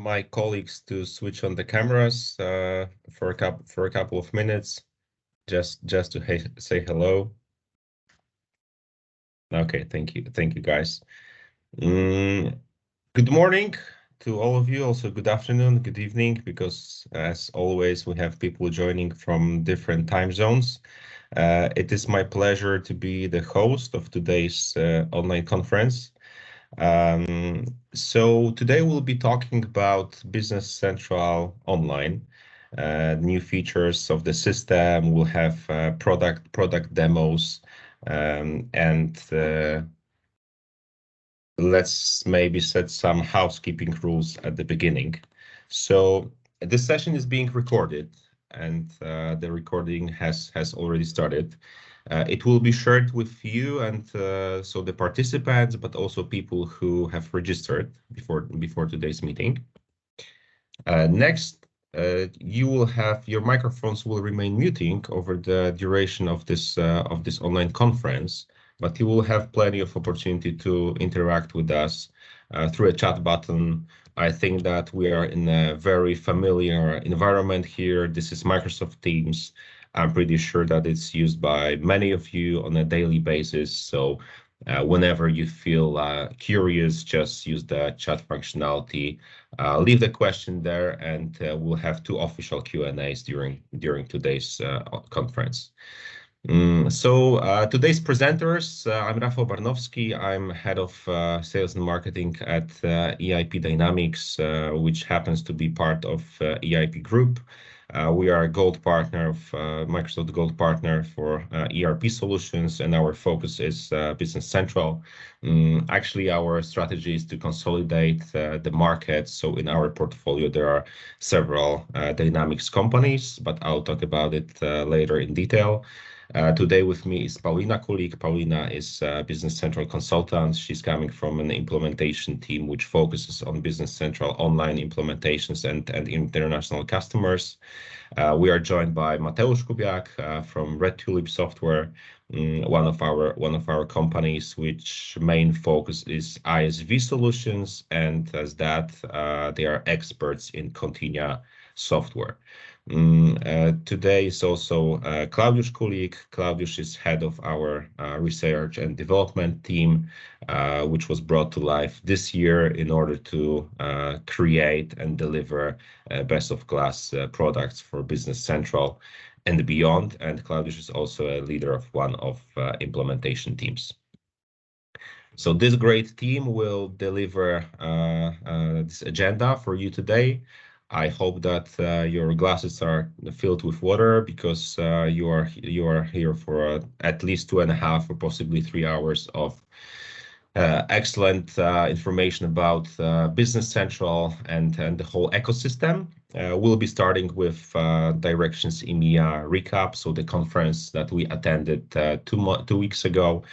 my colleagues to switch on the cameras for a couple of minutes, just to say hello. Okay, thank you, guys. Good morning to all of you. Also, good afternoon, good evening, because as always, we have people joining from different time zones. It is my pleasure to be the host of today's online conference. So today we'll be talking about Business Central Online, new features of the system. We'll have product demos, and let's maybe set some housekeeping rules at the beginning. So this session is being recorded, and the recording has already started. It will be shared with you and so the participants, but also people who have registered before today's meeting. Next, you will have your microphones will remain muting over the duration of this online conference, but you will have plenty of opportunity to interact with us through a chat button. I think that we are in a very familiar environment here. This is Microsoft Teams. I'm pretty sure that it's used by many of you on a daily basis. So whenever you feel curious, just use the chat functionality. Leave the question there, and we'll have two official Q&As during today's conference. So today's presenters, I'm Rafał Barnowski. I'm head of sales and marketing at EIP Dynamics, which happens to be part of EIP Group. We are a gold partner of Microsoft Gold Partner for ERP solutions, and our focus is Business Central. Actually, our strategy is to consolidate the market. So in our portfolio, there are several Dynamics companies, but I'll talk about it later in detail. Today with me is Paulina Kulik. Paulina is a Business Central consultant. She's coming from an implementation team which focuses on Business Central online implementations and international customers. We are joined by Mateusz Kubiak from Red Tulip Software, one of our companies, which main focus is ISV solutions, and as that they are experts in Continia software. Today is also Klaudiusz Kulik. Klaudiusz is head of our research and development team, which was brought to life this year in order to create and deliver best-of-class products for Business Central and beyond. And Klaudiusz is also a leader of one of implementation teams. So this great team will deliver this agenda for you today. I hope that your glasses are filled with water, because you are here for at least 2.5 or possibly 3 hours of excellent information about Business Central and the whole ecosystem. We'll be starting with Directions EMEA recap, so the conference that we attended 2 weeks ago.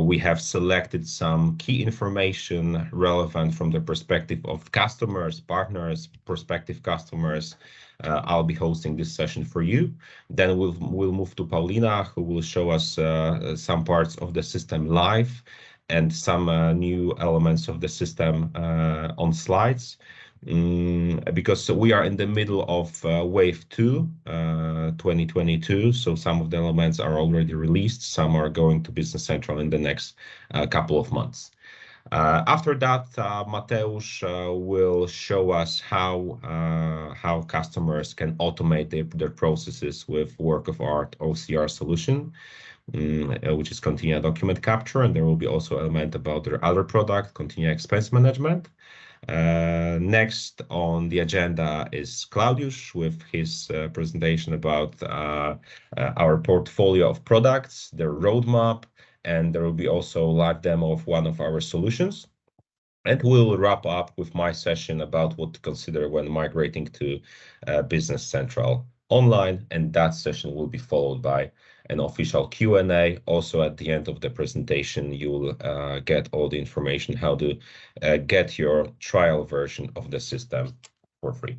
We have selected some key information relevant from the perspective of customers, partners, prospective customers. I'll be hosting this session for you. Then we'll move to Paulina, who will show us some parts of the system live and some new elements of the system on slides. Because we are in the middle of wave 2 2022, so some of the elements are already released, some are going to Business Central in the next couple of months. After that, Mateusz will show us how customers can automate their processes with work of art OCR solution, which is Continia Document Capture, and there will be also an element about their other product, Continia Expense Management. Next on the agenda is Klaudiusz with his presentation about our portfolio of products, their roadmap, and there will be also a live demo of one of our solutions. And we'll wrap up with my session about what to consider when migrating to Business Central Online, and that session will be followed by an official Q&A. Also at the end of the presentation, you will get all the information how to get your trial version of the system for free.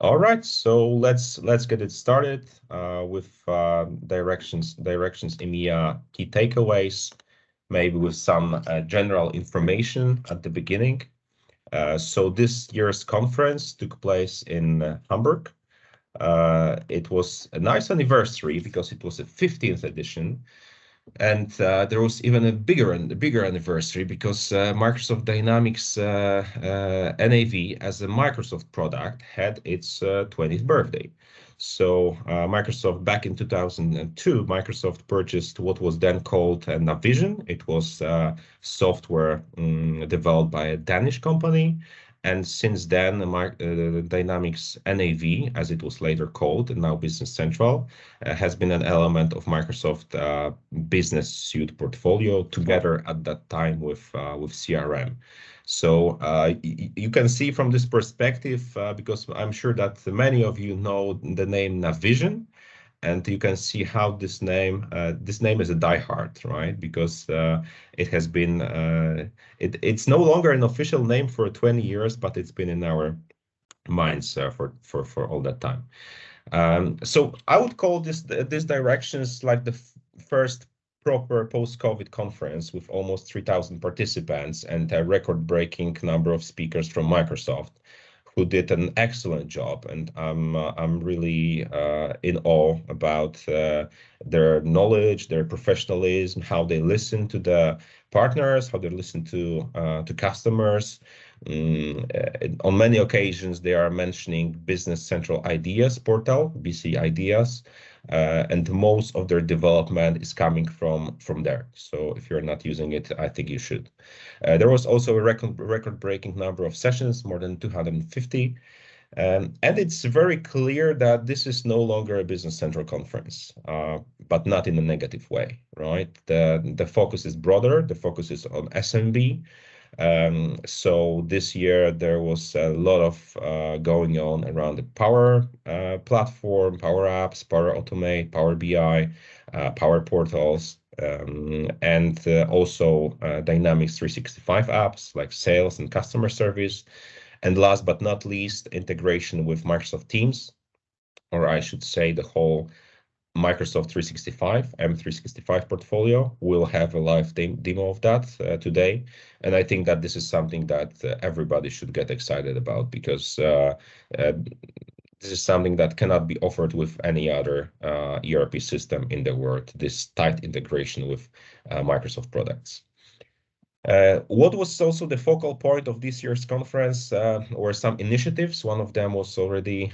All right, so let's get it started with Directions EMEA key takeaways, maybe with some general information at the beginning. So this year's conference took place in Hamburg. It was a nice anniversary because it was the 15th edition. And there was even a bigger anniversary because Microsoft Dynamics NAV as a Microsoft product had its 20th birthday. So Microsoft, back in 2002, Microsoft purchased what was then called Navision. It was software developed by a Danish company. And since then, Dynamics NAV, as it was later called, and now Business Central, has been an element of Microsoft Business Suite portfolio together at that time with CRM. So you can see from this perspective, because I'm sure that many of you know the name Navision, and you can see how this name is a diehard, right? Because it has been it's no longer an official name for 20 years, but it's been in our minds for all that time. So I would call these directions like the first proper post-COVID conference with almost 3,000 participants and a record-breaking number of speakers from Microsoft, who did an excellent job. And I'm really in awe about their knowledge, their professionalism, how they listen to the partners, how they listen to customers. On many occasions, they are mentioning Business Central Ideas portal, BC Ideas, and most of their development is coming from there. So if you're not using it, I think you should. There was also a record-breaking number of sessions, more than 250. And it's very clear that this is no longer a Business Central conference, but not in a negative way, right? The focus is broader. The focus is on SMB. So this year there was a lot of going on around the Power Platform, Power Apps, Power Automate, Power BI, Power Portals, and also Dynamics 365 apps like sales and customer service. And last but not least, integration with Microsoft Teams, or I should say the whole Microsoft 365, M365 portfolio. We'll have a live demo of that today. And I think that this is something that everybody should get excited about, because this is something that cannot be offered with any other ERP system in the world, this tight integration with Microsoft products. What was also the focal point of this year's conference were some initiatives. One of them was already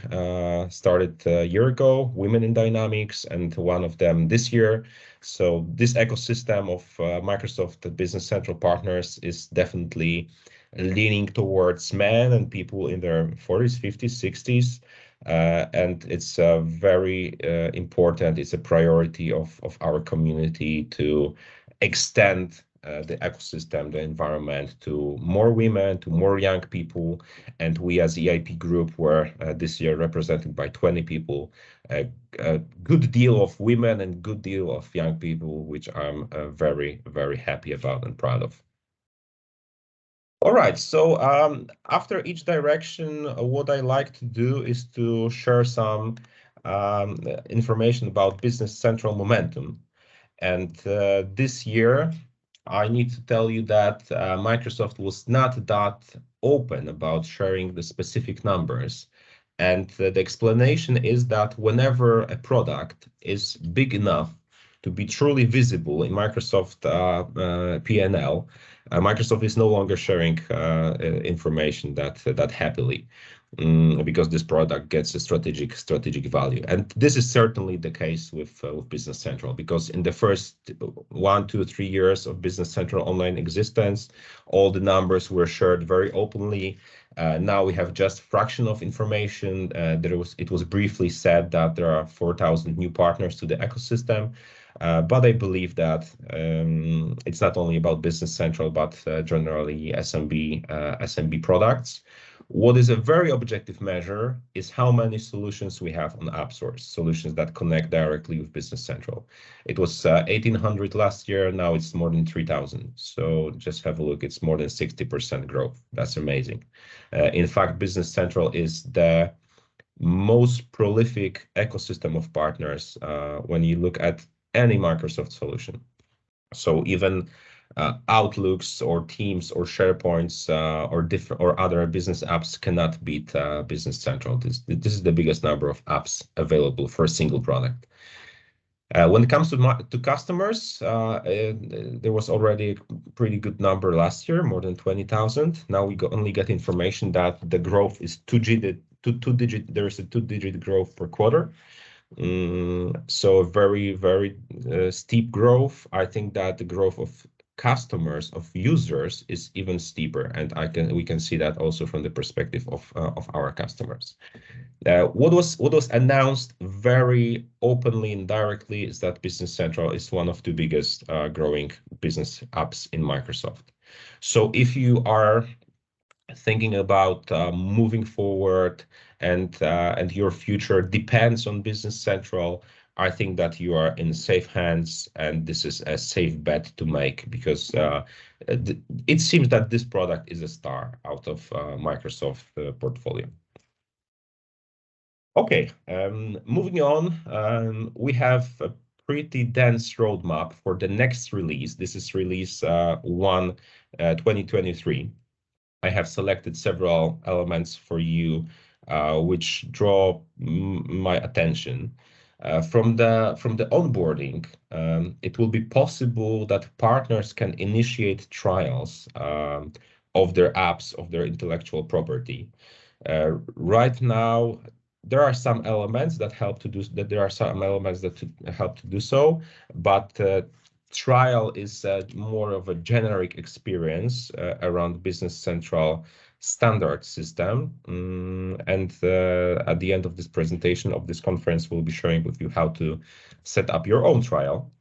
started a year ago, Women in Dynamics, and one of them this year. So this ecosystem of Microsoft Business Central partners is definitely leaning towards men and people in their 40s, 50s, 60s. And it's very important. It's a priority of our community to extend the ecosystem, the environment, to more women, to more young people. And we as EIP Group were this year represented by 20 people, a good deal of women and good deal of young people, which I'm very, very happy about and proud of. All right, so after each direction, what I like to do is to share some information about Business Central momentum. And this year, I need to tell you that Microsoft was not that open about sharing the specific numbers. And the explanation is that whenever a product is big enough to be truly visible in Microsoft P&L, Microsoft is no longer sharing information that happily, because this product gets a strategic value. And this is certainly the case with Business Central, because in the first 1, 2, 3 years of Business Central online existence, all the numbers were shared very openly. Now we have just fraction of information. It was briefly said that there are 4,000 new partners to the ecosystem. But I believe that it's not only about Business Central, but generally SMB products. What is a very objective measure is how many solutions we have on AppSource, solutions that connect directly with Business Central. It was 1,800 last year. Now it's more than 3,000. So just have a look. It's more than 60% growth. That's amazing. In fact, Business Central is the most prolific ecosystem of partners when you look at any Microsoft solution. So even Outlooks or Teams or SharePoints or different or other business apps cannot beat Business Central. This is the biggest number of apps available for a single product. When it comes to customers, there was already a pretty good number last year, more than 20,000. Now we only get information that the growth is two-digit. There is a two-digit growth per quarter. So a very, very steep growth. I think that the growth of customers, of users, is even steeper, and we can see that also from the perspective of our customers. What was announced very openly and directly is that Business Central is one of the biggest growing business apps in Microsoft. So if you are thinking about moving forward and your future depends on Business Central, I think that you are in safe hands, and this is a safe bet to make, because it seems that this product is a star out of Microsoft portfolio. Okay, moving on, we have a pretty dense roadmap for the next release. This is release 1, 2023. I have selected several elements for you, which draw my attention. From the onboarding, it will be possible that partners can initiate trials of their apps, of their intellectual property. Right now, there are some elements that help to do that. There are some elements that help to do so, but trial is more of a generic experience around Business Central standard system. And at the end of this presentation of this conference, we'll be sharing with you how to set up your own trial.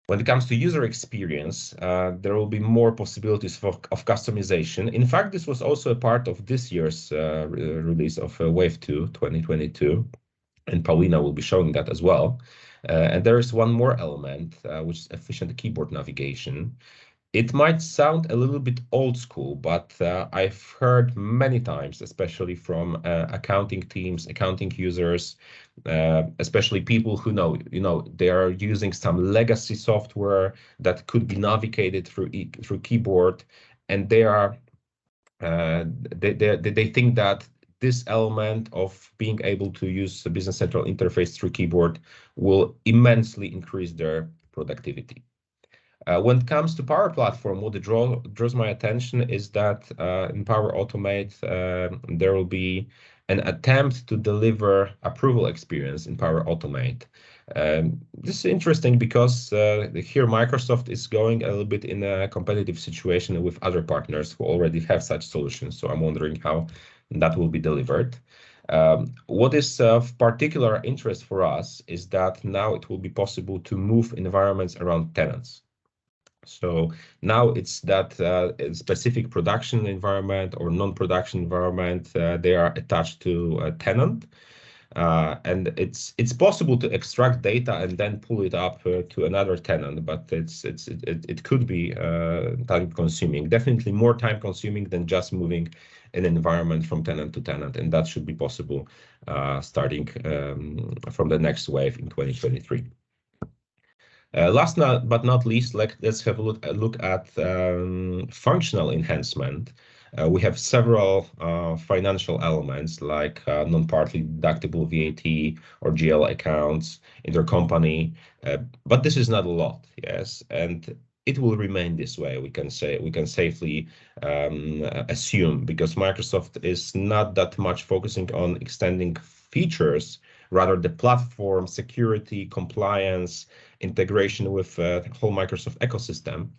When it comes to user experience, there will be more possibilities of customization. In fact, this was also a part of this year's release of Wave 2 2022, and Paulina will be showing that as well. And there is one more element, which is efficient keyboard navigation. It might sound a little bit old school, but I've heard many times, especially from accounting teams, accounting users, especially people who know they are using some legacy software that could be navigated through keyboard, and they think that this element of being able to use the Business Central interface through keyboard will immensely increase their productivity. When it comes to Power Platform, what draws my attention is that in Power Automate, there will be an attempt to deliver approval experience in Power Automate. This is interesting because here Microsoft is going a little bit in a competitive situation with other partners who already have such solutions. So I'm wondering how that will be delivered. What is of particular interest for us is that now it will be possible to move environments around tenants. So now it's that specific production environment or non-production environment, they are attached to a tenant. And it's possible to extract data and then pull it up to another tenant, but it could be time consuming, definitely more time consuming than just moving an environment from tenant to tenant, and that should be possible starting from the next wave in 2023. Last but not least, let's have a look at functional enhancement. We have several financial elements like non-partly deductible VAT or GL accounts, intercompany, but this is not a lot, yes, and it will remain this way. We can safely assume, because Microsoft is not that much focusing on extending features, rather the platform, security, compliance, integration with the whole Microsoft ecosystem.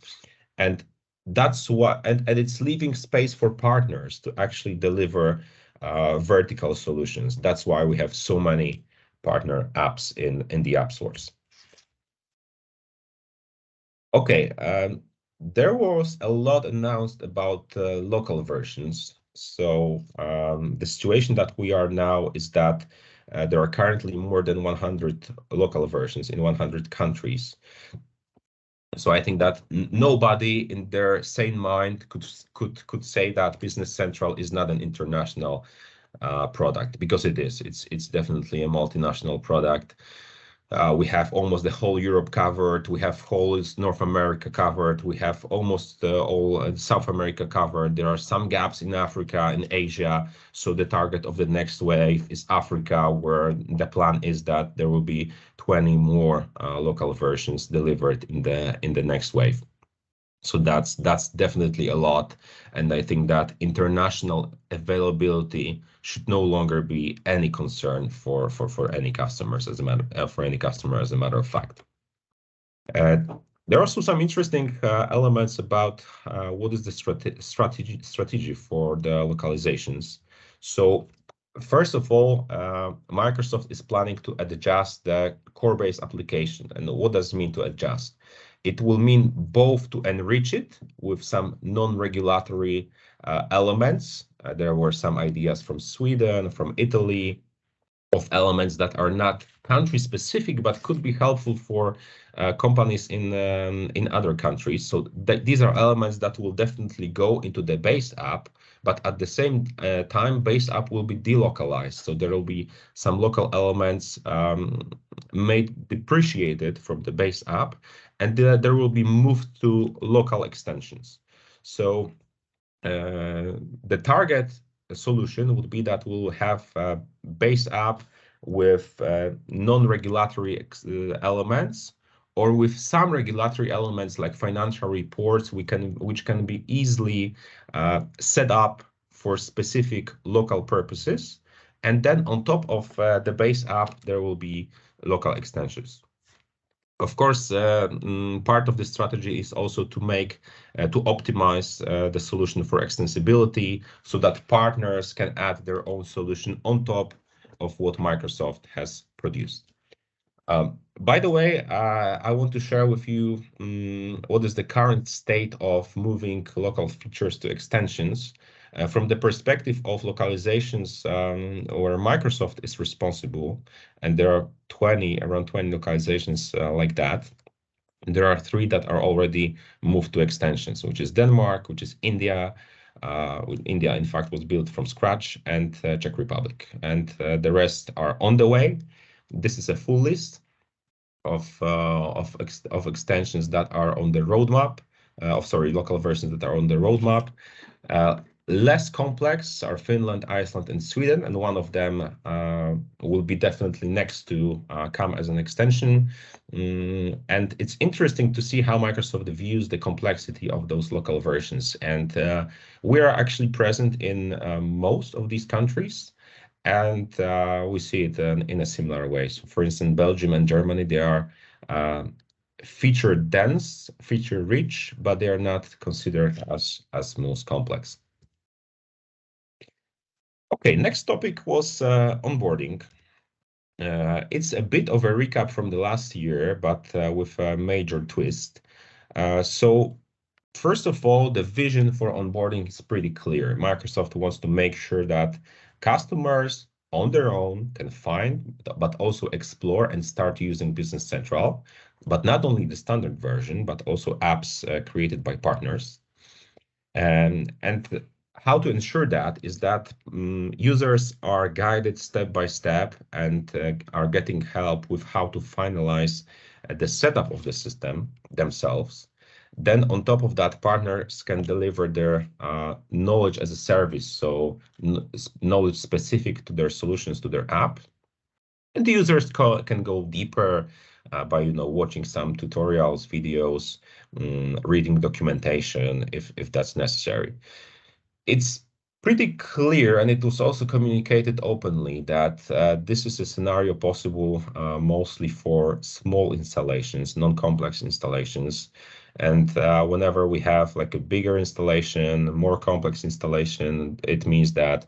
And that's what, and it's leaving space for partners to actually deliver vertical solutions. That's why we have so many partner apps in the App Stores. Okay, there was a lot announced about local versions. So the situation that we are now is that there are currently more than 100 local versions in 100 countries. So I think that nobody in their sane mind could say that Business Central is not an international product, because it is. It's definitely a multinational product. We have almost the whole Europe covered. We have whole North America covered. We have almost all South America covered. There are some gaps in Africa and Asia. So the target of the next wave is Africa, where the plan is that there will be 20 more local versions delivered in the next wave. So that's definitely a lot, and I think that international availability should no longer be any concern for any customers as a matter as a matter of fact. There are also some interesting elements about what is the strategy for the localizations. So first of all, Microsoft is planning to adjust the core base application. And what does it mean to adjust? It will mean both to enrich it with some non-regulatory elements. There were some ideas from Sweden, from Italy, of elements that are not country specific, but could be helpful for companies in other countries. So these are elements that will definitely go into the base app, but at the same time, base app will be delocalized. So there will be some local elements made depreciated from the base app, and there will be moved to local extensions. So the target solution would be that we'll have a base app with non-regulatory elements, or with some regulatory elements like financial reports, which can be easily set up for specific local purposes. And then on top of the base app, there will be local extensions. Of course, part of the strategy is also to optimize the solution for extensibility, so that partners can add their own solution on top of what Microsoft has produced. By the way, I want to share with you what is the current state of moving local features to extensions. From the perspective of localizations, where Microsoft is responsible, and there are around 20 localizations like that. There are 3 that are already moved to extensions, which is Denmark, which is India. India, in fact, was built from scratch, and Czech Republic, and the rest are on the way. This is a full list of extensions that are on the roadmap. Local versions that are on the roadmap. Less complex are Finland, Iceland, and Sweden, and one of them will be definitely next to come as an extension. And it's interesting to see how Microsoft views the complexity of those local versions. And we are actually present in most of these countries, and we see it in a similar way. So, for instance, Belgium and Germany, they are feature dense, feature rich, but they are not considered as most complex. Okay, next topic was onboarding. It's a bit of a recap from the last year, but with a major twist. So first of all, the vision for onboarding is pretty clear. Microsoft wants to make sure that customers on their own can find, but also explore and start using Business Central, but not only the standard version, but also apps created by partners. And how to ensure that is that users are guided step by step and are getting help with how to finalize the setup of the system themselves. Then on top of that, partners can deliver their knowledge as a service, so knowledge specific to their solutions, to their app. And the users can go deeper by watching some tutorials, videos, reading documentation if that's necessary. It's pretty clear, and it was also communicated openly, that this is a scenario possible mostly for small installations, non-complex installations. And whenever we have like a bigger installation, more complex installation, it means that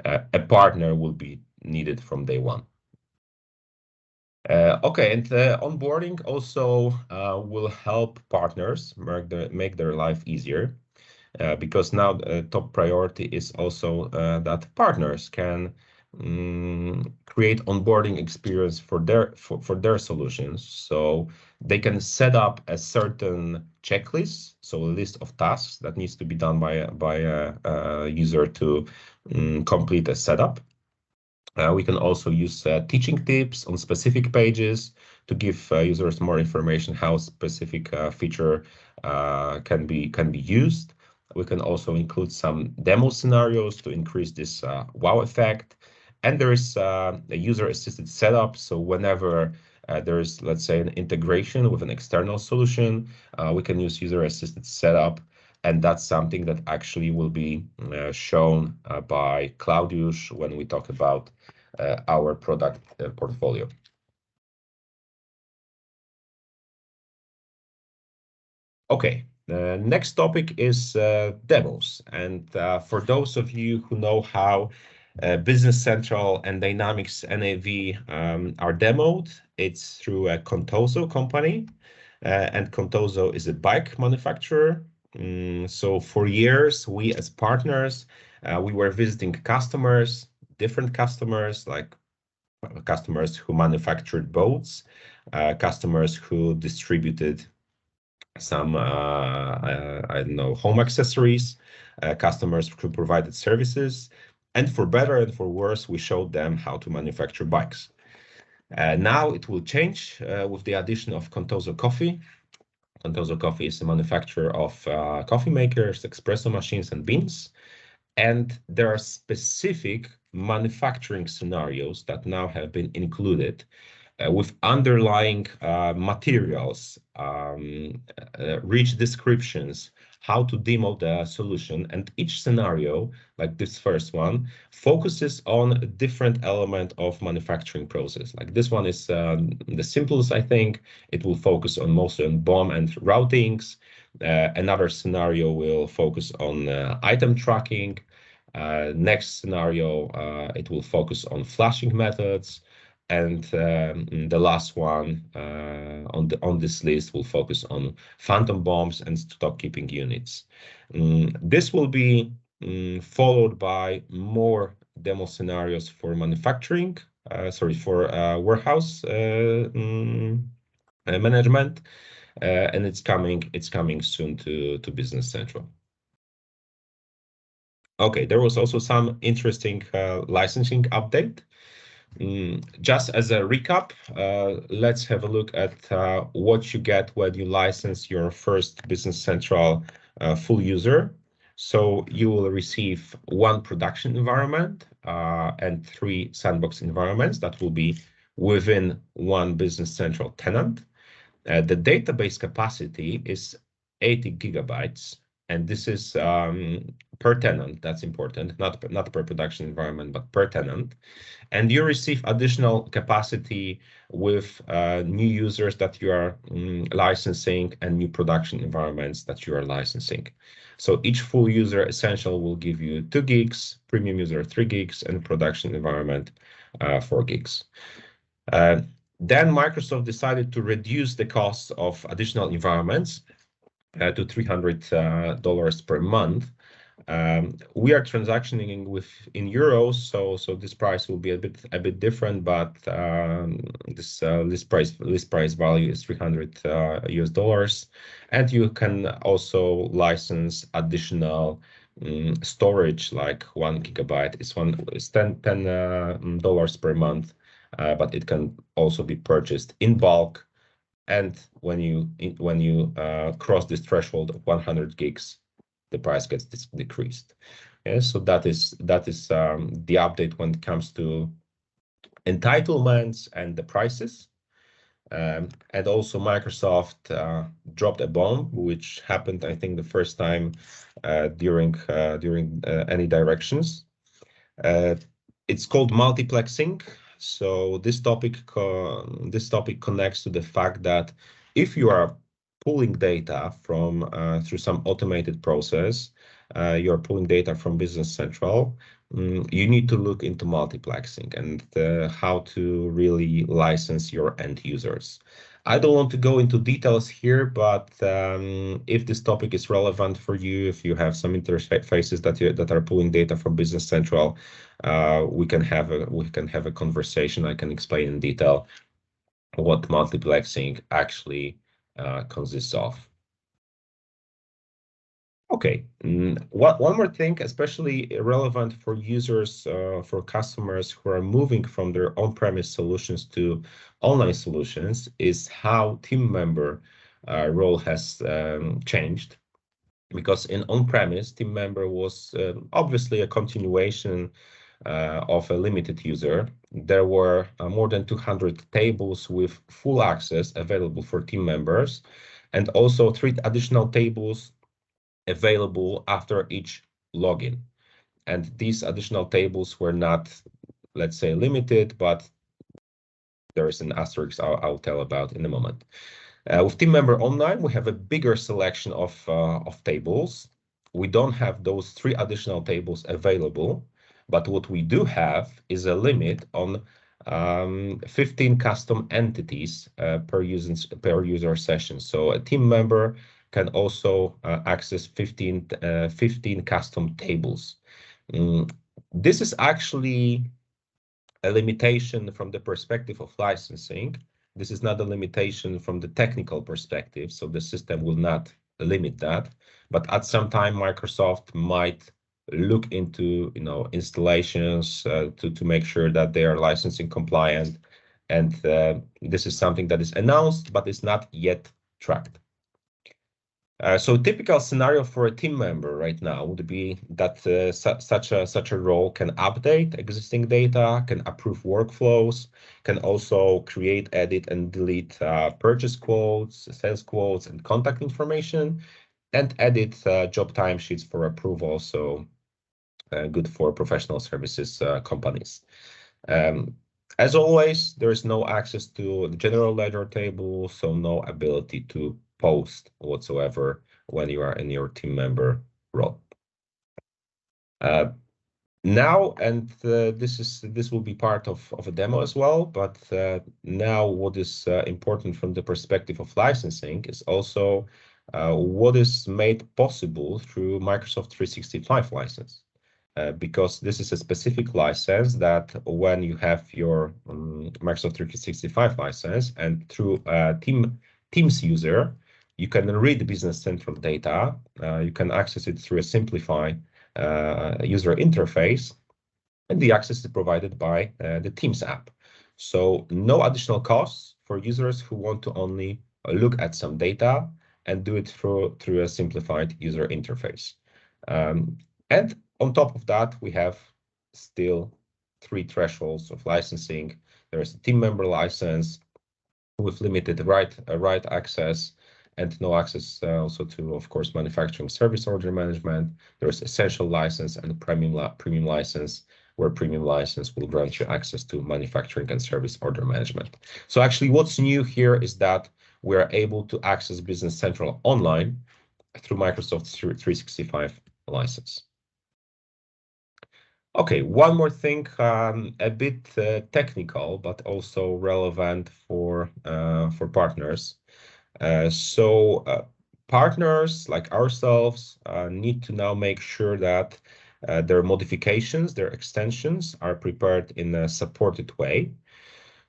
a partner will be needed from day one. Okay, and onboarding also will help partners make their life easier. Because now the top priority is also that partners can create onboarding experience for their solutions. So they can set up a certain checklist, so a list of tasks that needs to be done by a user to complete a setup. We can also use teaching tips on specific pages to give users more information how specific feature can be used. We can also include some demo scenarios to increase this wow effect. And there is a user-assisted setup. So whenever there is, let's say, an integration with an external solution, we can use user-assisted setup. And that's something that actually will be shown by Claudius when we talk about our product portfolio. Okay, the next topic is demos. And for those of you who know how Business Central and Dynamics NAV are demoed, it's through a Contoso company. And Contoso is a bike manufacturer. So for years, we as partners, we were visiting customers, different customers, like customers who manufactured boats, customers who distributed some, I don't know, home accessories, customers who provided services. And for better and for worse, we showed them how to manufacture bikes. Now it will change with the addition of Contoso Coffee. Contoso Coffee is a manufacturer of coffee makers, espresso machines, and beans. And there are specific manufacturing scenarios that now have been included with underlying materials, rich descriptions, how to demo the solution. And each scenario, like this first one, focuses on a different element of manufacturing process. Like this one is the simplest, I think. It will focus on mostly on BOM and routings. Another scenario will focus on item tracking. Next scenario, it will focus on flashing methods. And the last one on this list will focus on phantom bombs and stock keeping units. This will be followed by more demo scenarios for manufacturing, for warehouse management, and it's coming soon to Business Central. Okay, there was also some interesting licensing update. Just as a recap, let's have a look at what you get when you license your first Business Central full user. So you will receive one production environment and 3 sandbox environments that will be within one Business Central tenant. The database capacity is 80 gigabytes, and this is per tenant. That's important, not per production environment, but per tenant. And you receive additional capacity with new users that you are licensing and new production environments that you are licensing. So each full user essential will give you 2 gigs, premium user 3 gigs, and production environment 4 gigs. Then Microsoft decided to reduce the cost of additional environments to $300 per month. We are transactioning in euros, so this price will be a bit different, but this list price value is $300 US, and you can also license additional storage, like 1 gigabyte is $10 per month, but it can also be purchased in bulk. And when you cross this threshold of 100 gigs, the price gets decreased. Yeah, so that is the update when it comes to entitlements and the prices. And also Microsoft dropped a bomb, which happened, I think, the first time during any directions. It's called multiplexing. So this topic connects to the fact that if you are pulling data from through some automated process, you're pulling data from Business Central, you need to look into multiplexing and how to really license your end users. I don't want to go into details here, but if this topic is relevant for you, if you have some interfaces that are pulling data from Business Central, we can have a conversation. I can explain in detail what multiplexing actually consists of. Okay, one more thing, especially relevant for users, for customers who are moving from their on-premise solutions to online solutions, is how team member role has changed. Because in on-premise, team member was obviously a continuation of a limited user. There were more than 200 tables with full access available for team members, and also 3 additional tables available after each login. And these additional tables were not, let's say, limited, but there is an asterisk I'll tell about in a moment. With Team Member Online, we have a bigger selection of tables. We don't have those 3 additional tables available, but what we do have is a limit on 15 custom entities per user session. So a team member can also access 15 custom tables. This is actually a limitation from the perspective of licensing. This is not a limitation from the technical perspective, so the system will not limit that. But at some time, Microsoft might look into, installations to make sure that they are licensing compliant, and this is something that is announced but is not yet tracked. So typical scenario for a team member right now would be that such a role can update existing data, can approve workflows, can also create, edit, and delete purchase quotes, sales quotes, and contact information, and edit job timesheets for approval. So good for professional services companies. As always, there is no access to the general ledger table, so no ability to post whatsoever when you are in your team member role. Now, and this will be part of a demo as well, but now what is important from the perspective of licensing is also what is made possible through Microsoft 365 license. Because this is a specific license that when you have your Microsoft 365 license and through Teams user, you can read Business Central data. You can access it through a simplified user interface, and the access is provided by the Teams app. So no additional costs for users who want to only look at some data and do it through a simplified user interface. And on top of that, we have still 3 thresholds of licensing. There is a team member license with limited right access and no access also to, of course, manufacturing service order management. There is essential license and premium license, where premium license will grant you access to manufacturing and service order management. So actually what's new here is that we are able to access Business Central online through Microsoft 365 license. Okay, one more thing, a bit technical, but also relevant for partners. So partners like ourselves need to now make sure that their modifications, their extensions are prepared in a supported way.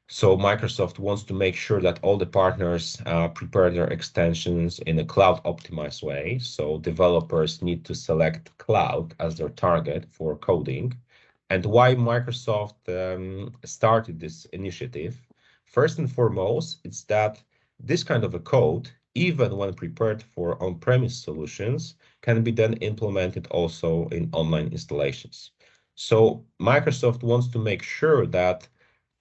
So Microsoft wants to make sure that all the partners prepare their extensions in a cloud optimized way. So developers need to select cloud as their target for coding. And why Microsoft started this initiative? First and foremost, it's that this kind of a code, even when prepared for on-premise solutions, can be then implemented also in online installations. So Microsoft wants to make sure that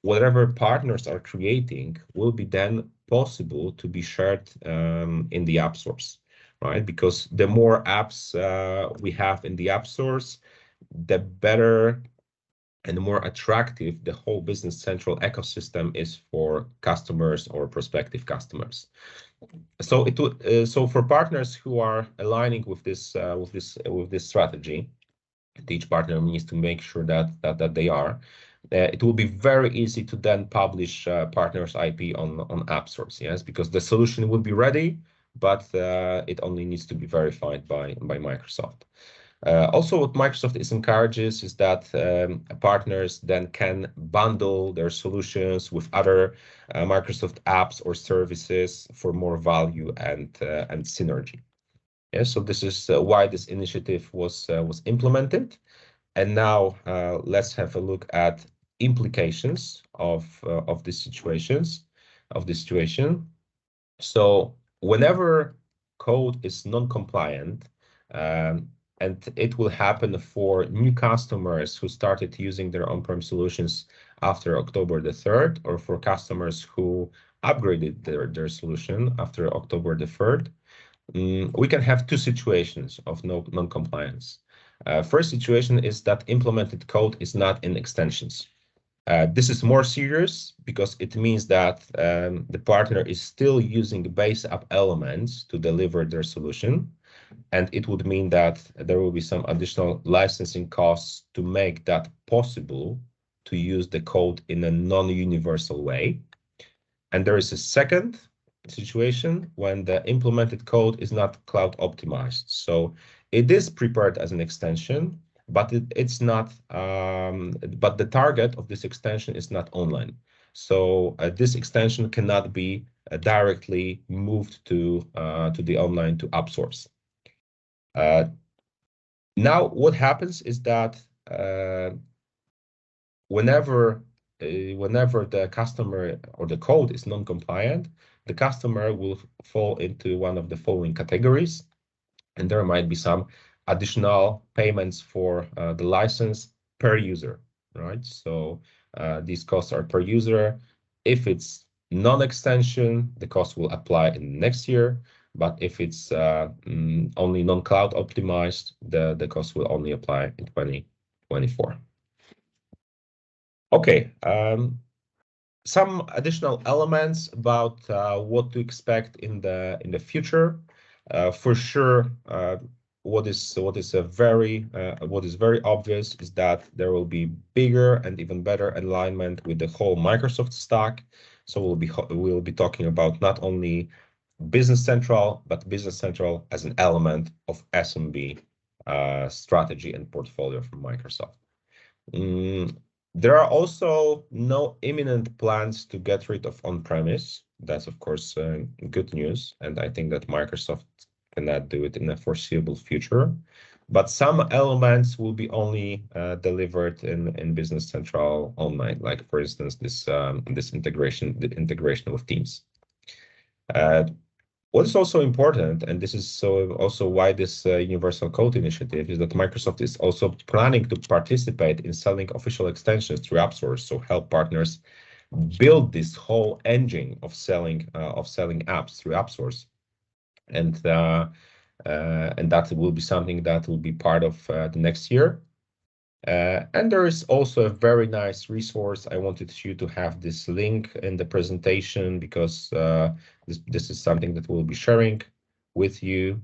whatever partners are creating will be then possible to be shared in the app source, right? Because the more apps we have in the app source, the better and more attractive the whole Business Central ecosystem is for customers or prospective customers. So it would so for partners who are aligning with this strategy, each partner needs to make sure that they are. It will be very easy to then publish partners IP on App Source, yes, because the solution will be ready, but it only needs to be verified by Microsoft. Also, what Microsoft encourages is that partners then can bundle their solutions with other Microsoft apps or services for more value and synergy. Yeah, so this is why this initiative was implemented. And now let's have a look at implications of these situations, of this situation. So whenever code is non-compliant, and it will happen for new customers who started using their on-prem solutions after October the 3rd, or for customers who upgraded their solution after October the 3rd, we can have two situations of non-compliance. First situation is that implemented code is not in extensions. This is more serious because it means that the partner is still using base app elements to deliver their solution. And it would mean that there will be some additional licensing costs to make that possible to use the code in a non-universal way. And there is a second situation when the implemented code is not cloud optimized. So it is prepared as an extension, but it's not, but the target of this extension is not online. So this extension cannot be directly moved to the online to app source. Now, what happens is that whenever the customer or the code is non-compliant, the customer will fall into one of the following categories, and there might be some additional payments for the license per user, right? So these costs are per user. If it's non-extension, the cost will apply in next year. But if it's only non-cloud optimized, the cost will only apply in 2024. Okay, some additional elements about what to expect in the future. For sure, what is very obvious is that there will be bigger and even better alignment with the whole Microsoft stack. So we'll be talking about not only Business Central, but Business Central as an element of SMB strategy and portfolio from Microsoft. There are also no imminent plans to get rid of on-premise. That's, of course, good news. And I think that Microsoft cannot do it in the foreseeable future. But some elements will be only delivered in Business Central online, like, for instance, this integration, the integration with Teams. What is also important, and this is also why this Universal Code initiative, is that Microsoft is also planning to participate in selling official extensions through AppSource, so help partners build this whole engine of selling apps through AppSource, and that will be something that will be part of the next year. And there is also a very nice resource. I wanted you to have this link in the presentation because this is something that we'll be sharing with you.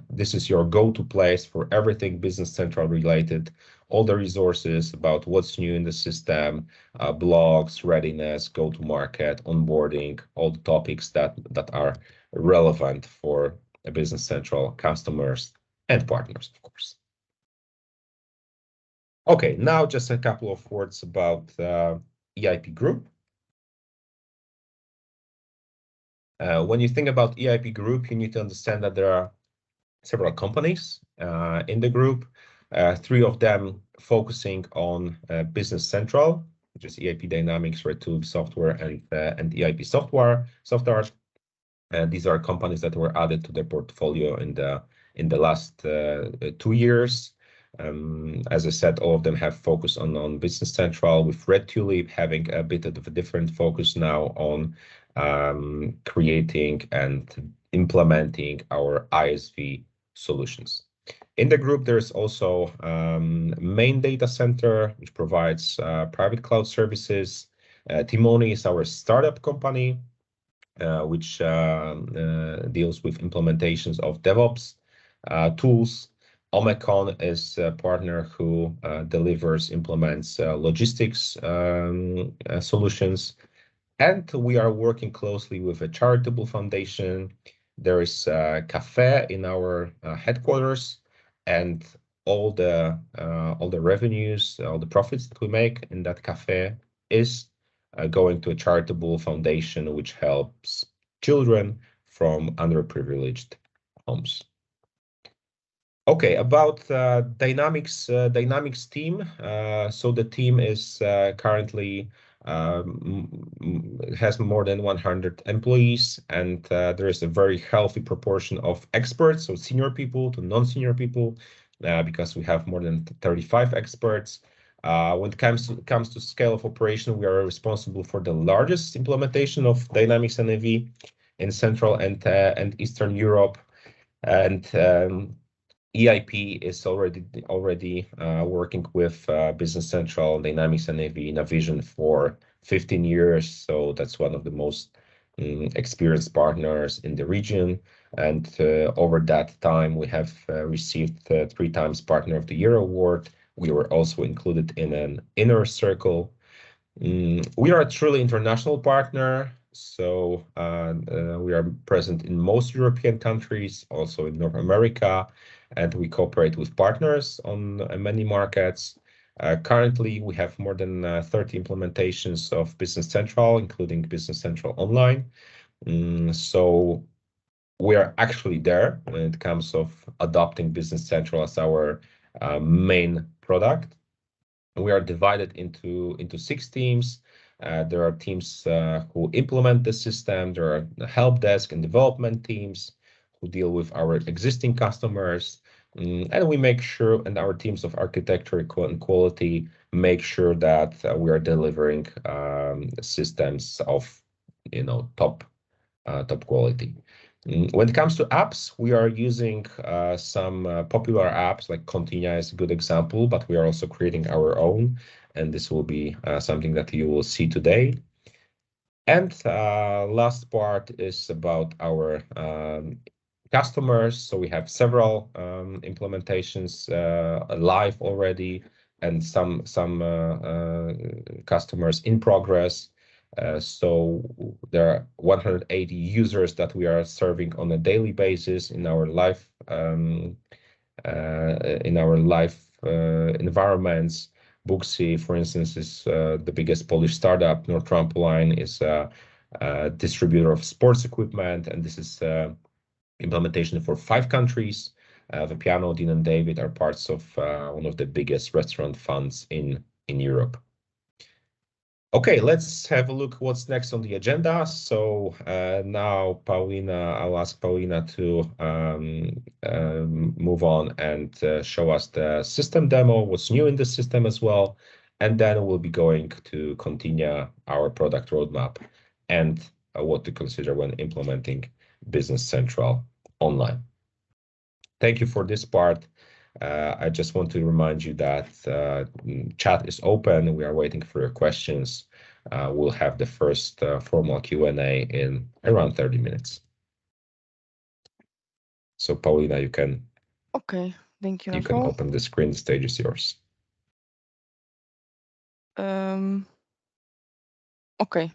This is your go-to place for everything Business Central related, all the resources about what's new in the system, blogs, readiness, go-to-market, onboarding, all the topics that are relevant for Business Central customers and partners, of course. Okay, now just a couple of words about EIP Group. When you think about EIP Group, you need to understand that there are several companies in the group, 3 of them focusing on Business Central, which is EIP Dynamics, RedTube Software, and EIP Software. These are companies that were added to their portfolio in the last 2 years. As I said, all of them have focus on Business Central, with Red Tulip having a bit of a different focus now on creating and implementing our ISV solutions. In the group, there's also Main Data Center, which provides private cloud services. Timoni is our startup company, which deals with implementations of DevOps tools. Omecon is a partner who implements logistics solutions. And we are working closely with a charitable foundation. There is a cafe in our headquarters, and all the revenues, all the profits that we make in that cafe is going to a charitable foundation which helps children from underprivileged homes. Okay, about Dynamics team. So the team is currently has more than 100 employees, and there is a very healthy proportion of experts, so senior people to non-senior people, because we have more than 35 experts. When it comes to scale of operation, we are responsible for the largest implementation of Dynamics NAV in Central and Eastern Europe, and EIP is already working with Business Central, Dynamics NAV, Navision for 15 years. So that's one of the most experienced partners in the region. And over that time, we have received 3 times Partner of the Year award. We were also included in an inner circle. We are a truly international partner. So we are present in most European countries, also in North America, and we cooperate with partners on many markets. Currently, we have more than 30 implementations of Business Central, including Business Central Online. So we are actually there when it comes of adopting Business Central as our main product. We are divided into 6 teams. There are teams who implement the system. There are help desk and development teams who deal with our existing customers. And we make sure, and our teams of architecture and quality make sure that we are delivering systems of, top quality. When it comes to apps, we are using some popular apps, like Continia is a good example, but we are also creating our own, and this will be something that you will see today. And last part is about our customers. So we have several implementations live already, and some customers in progress. So there are 180 users that we are serving on a daily basis in our live environments. Booksy, for instance, is the biggest Polish startup. Nord Trampoline is a distributor of sports equipment, and this is implementation for 5 countries. The Piano, Dean and David are parts of one of the biggest restaurant funds in Europe. Okay, let's have a look what's next on the agenda. So now I'll ask Paulina to move on and show us the system demo, what's new in the system as well. And then we'll be going to continue our product roadmap and what to consider when implementing Business Central Online. Thank you for this part. I just want to remind you that chat is open. We are waiting for your questions. We'll have the first formal Q&A in around 30 minutes. So Paulina, you can. Okay, thank you. You can open the screen. The stage is yours. Okay.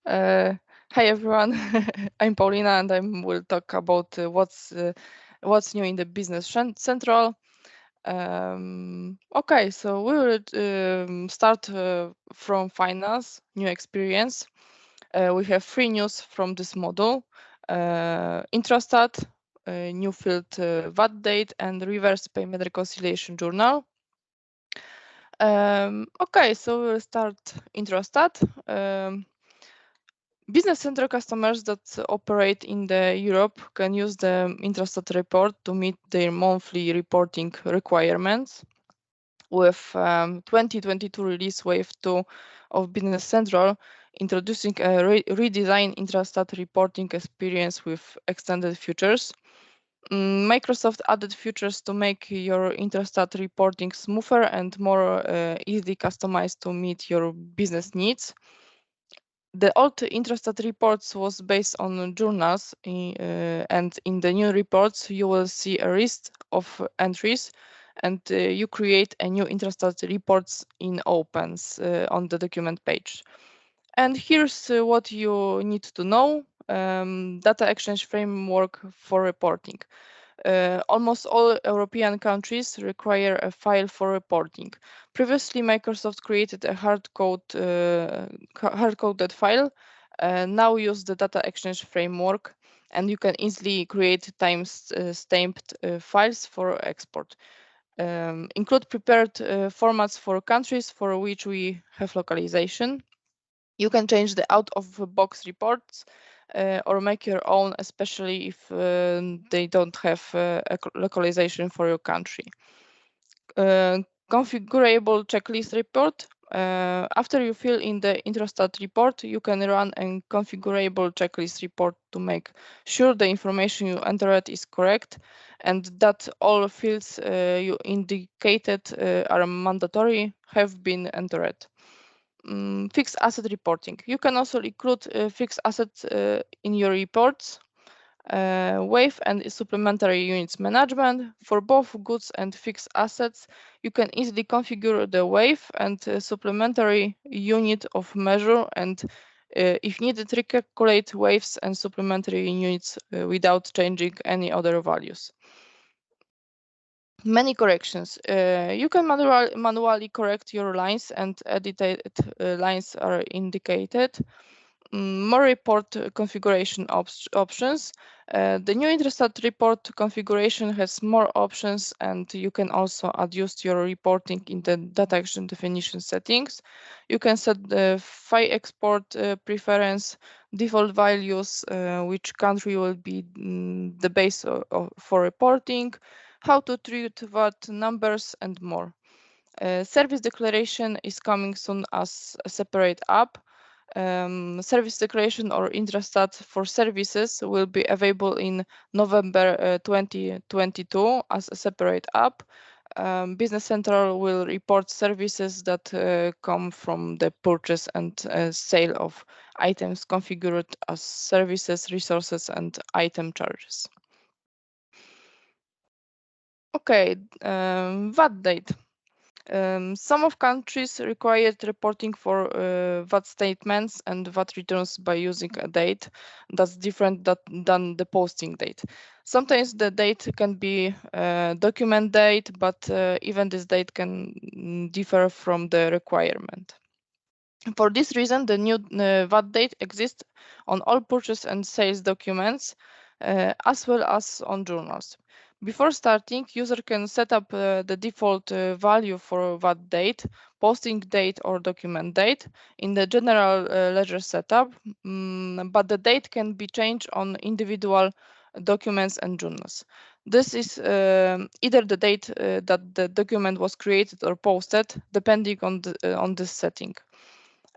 Hi everyone. I'm Paulina, and I will talk about what's new in the Business Central. Okay, so we will start from finance, new experience. We have 3 news from this module: Introstat, new field VAT date, and reverse payment reconciliation journal. Okay, so we'll start Introstat. Business Central customers that operate in Europe can use the Introstat report to meet their monthly reporting requirements. With 2022 release wave 2 of Business Central, introducing a redesigned Introstat reporting experience with extended features. Microsoft added features to make your Introstat reporting smoother and more easily customized to meet your business needs. The old Introstat reports was based on journals, and in the new reports, you will see a list of entries, and you create a new Introstat reports in Opens on the document page. And here's what you need to know: data exchange framework for reporting. Almost all European countries require a file for reporting. Previously, Microsoft created a hard-coded file. Now use the data exchange framework, and you can easily create time-stamped files for export. Include prepared formats for countries for which we have localization. You can change the out-of-box reports or make your own, especially if they don't have a localization for your country. Configurable checklist report. After you fill in the Intrastat report, you can run a configurable checklist report to make sure the information you entered is correct and that all fields you indicated are mandatory have been entered. Fixed asset reporting. You can also include fixed assets in your reports. WAVE and supplementary units management. For both goods and fixed assets, you can easily configure the WAVE and supplementary unit of measure and if needed, recalculate WAVEs and supplementary units without changing any other values. Many corrections. You can manually correct your lines and edited lines are indicated. More report configuration options. The new Intrastat report configuration has more options and you can also adjust your reporting in the data action definition settings. You can set the file export preference, default values, which country will be the base for reporting, how to treat VAT numbers and more. Service declaration is coming soon as a separate app. Service declaration or Intrastat for services will be available in November 2022 as a separate app. Business Central will report services that come from the purchase and sale of items configured as services, resources, and item charges. Okay, VAT date. Some of countries required reporting for VAT statements and VAT returns by using a date that's different than the posting date. Sometimes the date can be document date, but even this date can differ from the requirement. For this reason, the new VAT date exists on all purchase and sales documents, as well as on journals. Before starting, user can set up the default value for VAT date, posting date or document date in the general ledger setup, but the date can be changed on individual documents and journals. This is either the date that the document was created or posted, depending on this setting.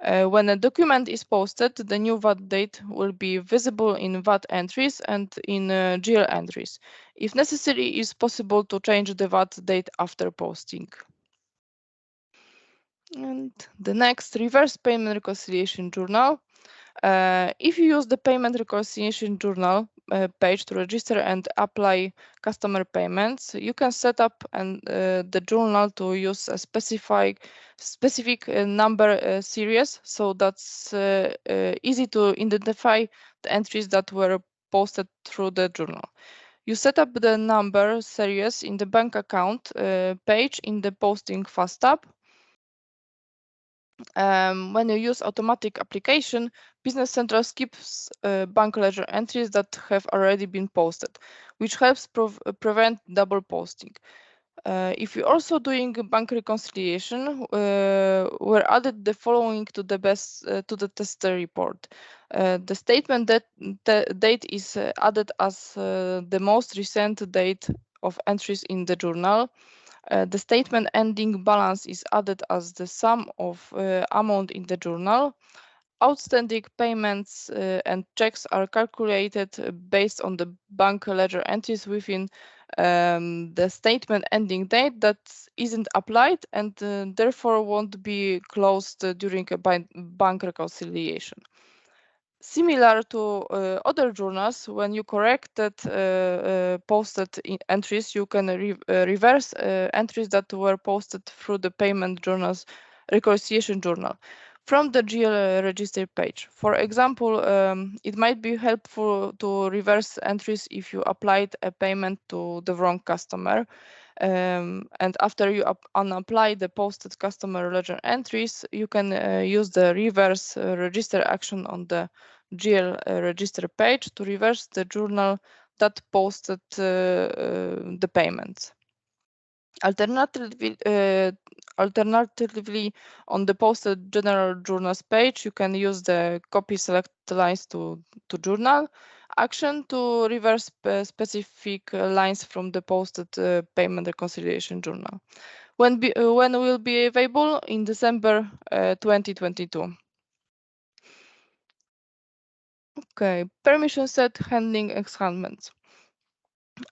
When a document is posted, the new VAT date will be visible in VAT entries and in GL entries. If necessary, it is possible to change the VAT date after posting. And the next, reverse payment reconciliation journal. If you use the payment reconciliation journal page to register and apply customer payments, you can set up the journal to use a specific number series, so that's easy to identify the entries that were posted through the journal. You set up the number series in the bank account page in the Posting Fast tab. When you use automatic application, Business Central skips bank ledger entries that have already been posted, which helps prevent double posting. If you're also doing bank reconciliation, we're added the following to the tester report. The statement date is added as the most recent date of entries in the journal. The statement ending balance is added as the sum of amount in the journal. Outstanding payments and checks are calculated based on the bank ledger entries within the statement ending date that isn't applied and therefore won't be closed during a bank reconciliation. Similar to other journals, when you corrected posted entries, you can reverse entries that were posted through the payment journal's reconciliation journal from the GL register page. For example, it might be helpful to reverse entries if you applied a payment to the wrong customer. And after you unapply the posted customer ledger entries, you can use the reverse register action on the GL register page to reverse the journal that posted the payments. Alternatively, on the posted general journals page, you can use the copy select lines to journal action to reverse specific lines from the posted payment reconciliation journal. When will be available? In December 2022. Okay, permission set handling enhancements.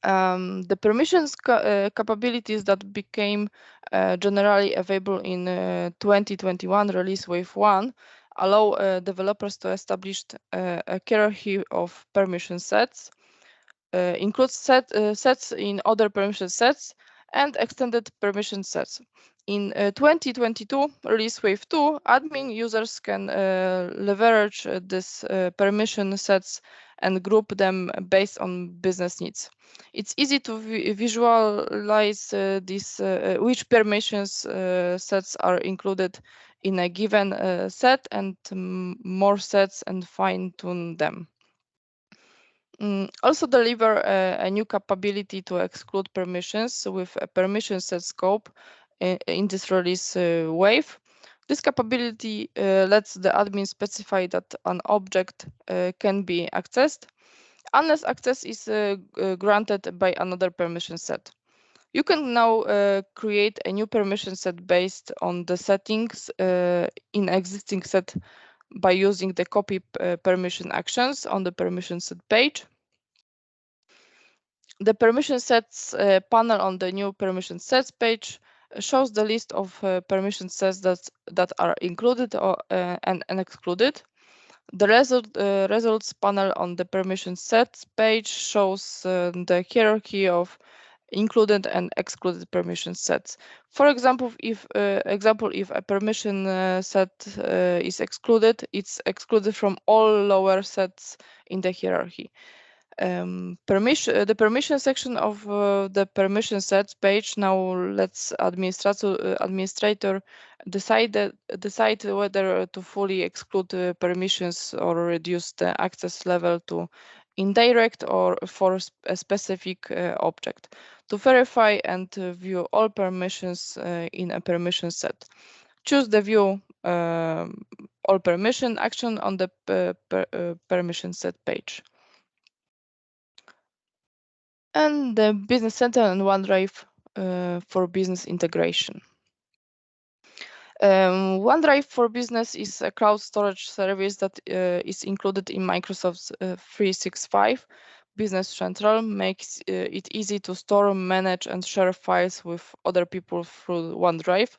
The permissions capabilities that became generally available in 2021 release wave 1 allow developers to establish a hierarchy of permission sets, include sets in other permission sets, and extended permission sets. In 2022 release wave 2, admin users can leverage these permission sets and group them based on business needs. It's easy to visualize which permissions sets are included in a given set and more sets and fine-tune them. Also deliver a new capability to exclude permissions with a permission set scope in this release wave. This capability lets the admin specify that an object can be accessed unless access is granted by another permission set. You can now create a new permission set based on the settings in existing set by using the copy permission actions on the permission set page. The permission sets panel on the new permission sets page shows the list of permission sets that are included and excluded. The results panel on the permission sets page shows the hierarchy of included and excluded permission sets. For example, if a permission set is excluded, it's excluded from all lower sets in the hierarchy. The permission section of the permission sets page now lets administrator decide whether to fully exclude permissions or reduce the access level to indirect or for a specific object to verify and view all permissions in a permission set. Choose the view all permission action on the permission set page. And the Business Center and OneDrive for business integration. OneDrive for Business is a cloud storage service that is included in Microsoft's 365. Business Central makes it easy to store, manage, and share files with other people through OneDrive.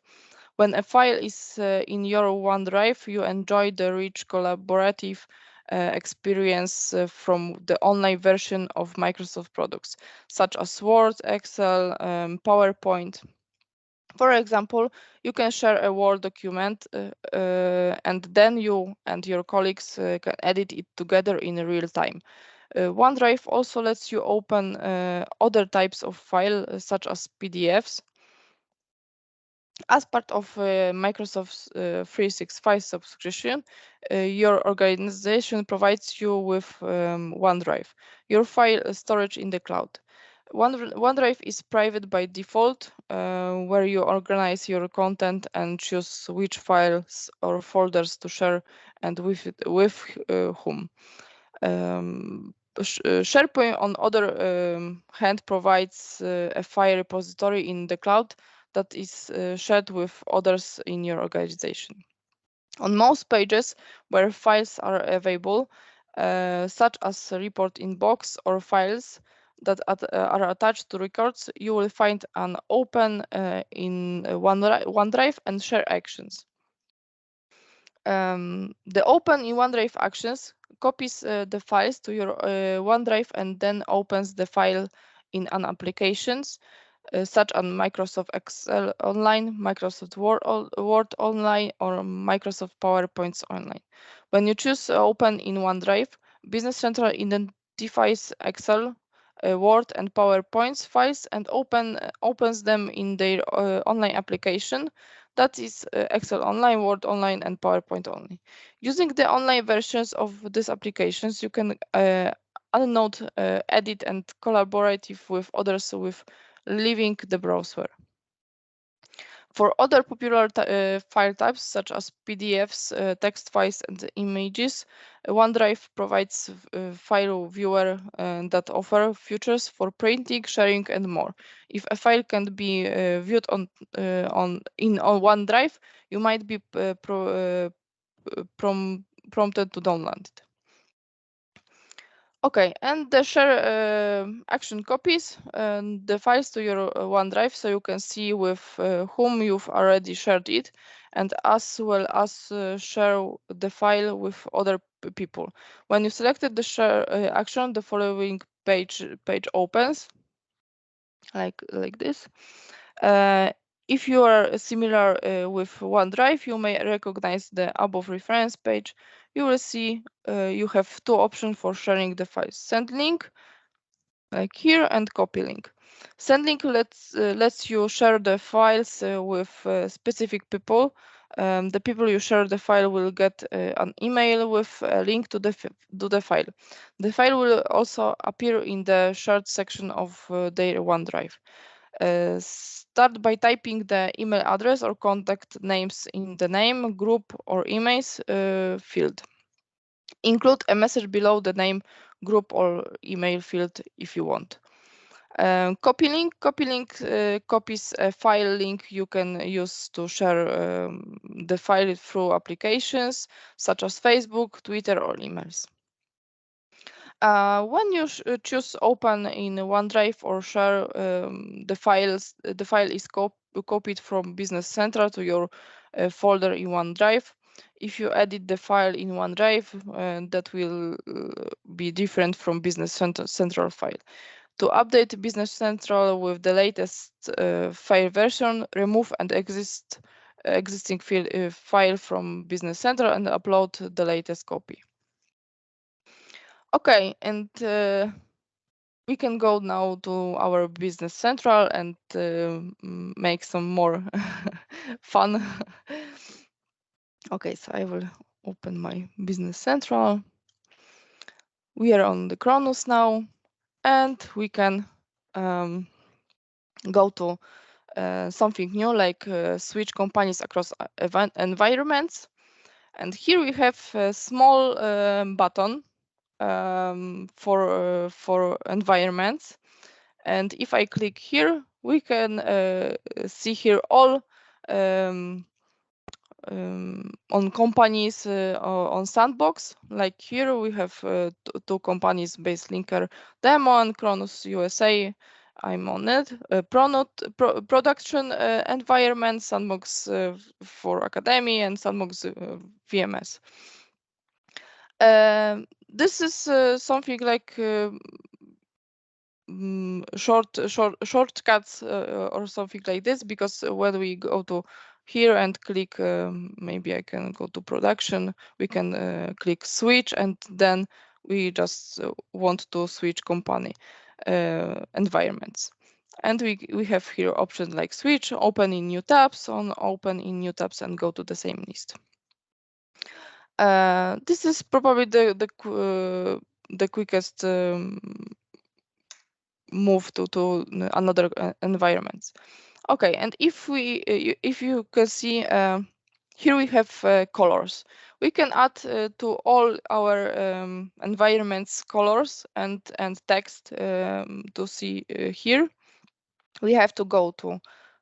When a file is in your OneDrive, you enjoy the rich collaborative experience from the online version of Microsoft products, such as Word, Excel, PowerPoint. For example, you can share a Word document and then you and your colleagues can edit it together in real time. OneDrive also lets you open other types of files, such as PDFs. As part of Microsoft's 365 subscription, your organization provides you with OneDrive, your file storage in the cloud. OneDrive is private by default, where you organize your content and choose which files or folders to share and with whom. SharePoint, on other hand, provides a file repository in the cloud that is shared with others in your organization. On most pages where files are available, such as a report inbox or files that are attached to records, you will find an open in OneDrive and share actions. The open in OneDrive actions copies the files to your OneDrive and then opens the file in an applications such as Microsoft Excel Online, Microsoft Word Online, or Microsoft PowerPoint Online. When you choose Open in OneDrive, Business Central identifies Excel, Word, and PowerPoint files and opens them in their online application That is Excel Online, Word Online, and PowerPoint only. Using the online versions of these applications, you can download, edit, and collaborate with others with leaving the browser. For other popular file types, such as PDFs, text files, and images, OneDrive provides a file viewer that offer features for printing, sharing, and more. If a file can be viewed on OneDrive, you might be prompted to download it. Okay, and the share action copies the files to your OneDrive, so you can see with whom you've already shared it, and as well as share the file with other people. When you selected the share action, the following page opens, like this. If you are similar with OneDrive, you may recognize the above reference page. You will see you have two options for sharing the files: send link, like here, and copy link. Send link lets you share the files with specific people. The people you share the file will get an email with a link to the file. The file will also appear in the shared section of their OneDrive. Start by typing the email address or contact names in the name, group, or emails field. Include a message below the name, group, or email field if you want. Copy link copies a file link you can use to share the file through applications such as Facebook, Twitter, or emails. When you choose open in OneDrive or share the file is copied from Business Central to your folder in OneDrive. If you edit the file in OneDrive, that will be different from Business Central file. To update Business Central with the latest file version, remove an existing file from Business Central and upload the latest copy. Okay, and we can go now to our Business Central and make some more fun. Okay, so I will open my Business Central. We are on the Kronos now, and we can go to something new, like switch companies across environments. And here we have a small button for environments. And if I click here, we can see here all on companies on Sandbox. Like here we have two companies: BaseLinker Demo and Kronos USA. I'm on it. Production environment, Sandbox for Academy, and Sandbox VMS. This is something like shortcuts or something like this, because when we go to here and click, maybe I can go to production, we can click switch, and then we just want to switch company environments. And we have here options like switch, open in new tabs, open in new tabs, and go to the same list. This is probably the quickest move to another environments. Okay, and if you can see here we have colors. We can add to all our environments colors and text to see here. We have to go to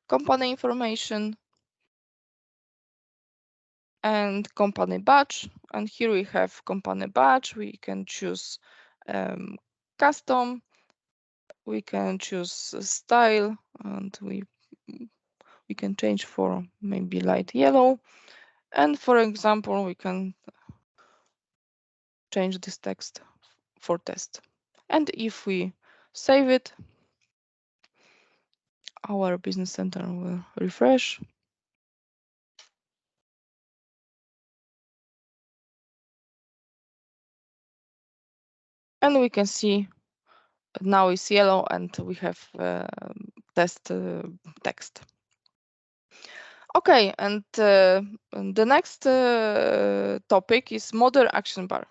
company information and company badge, and here we have company badge. We can choose custom. We can choose style, and we can change for maybe light yellow. And for example, we can change this text for test. And if we save it, our Business Center will refresh. And we can see now it's yellow and we have test text. Okay, and the next topic is modern action bar.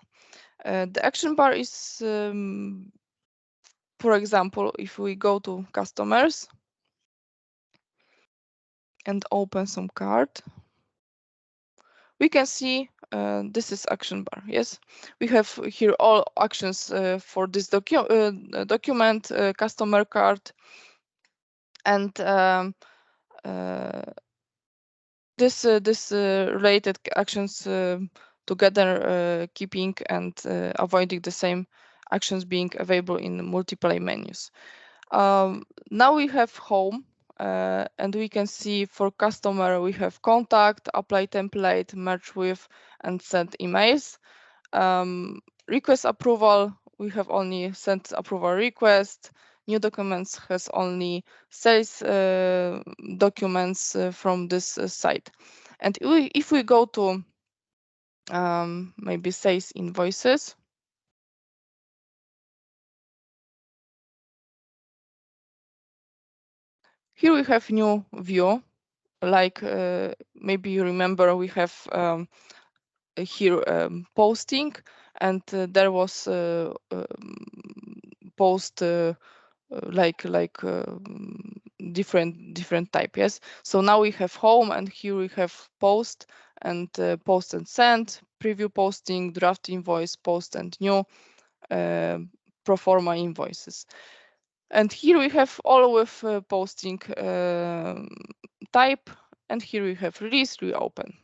The action bar is, for example, if we go to customers and open some card, we can see this is action bar. Yes, we have here all actions for this document, customer card, and this related actions together, keeping and avoiding the same actions being available in multiple menus. Now we have home, and we can see for customer we have contact, apply template, merge with, and send emails. Request approval, we have only send approval request. New documents has only sales documents from this site. And if we go to maybe sales invoices, here we have new view. Like maybe you remember we have here posting, and there was post like different type. Yes, so now we have home, and here we have post and post and send, preview posting, draft invoice, post and new, pro forma invoices. And here we have all with posting type, and here we have release, reopen.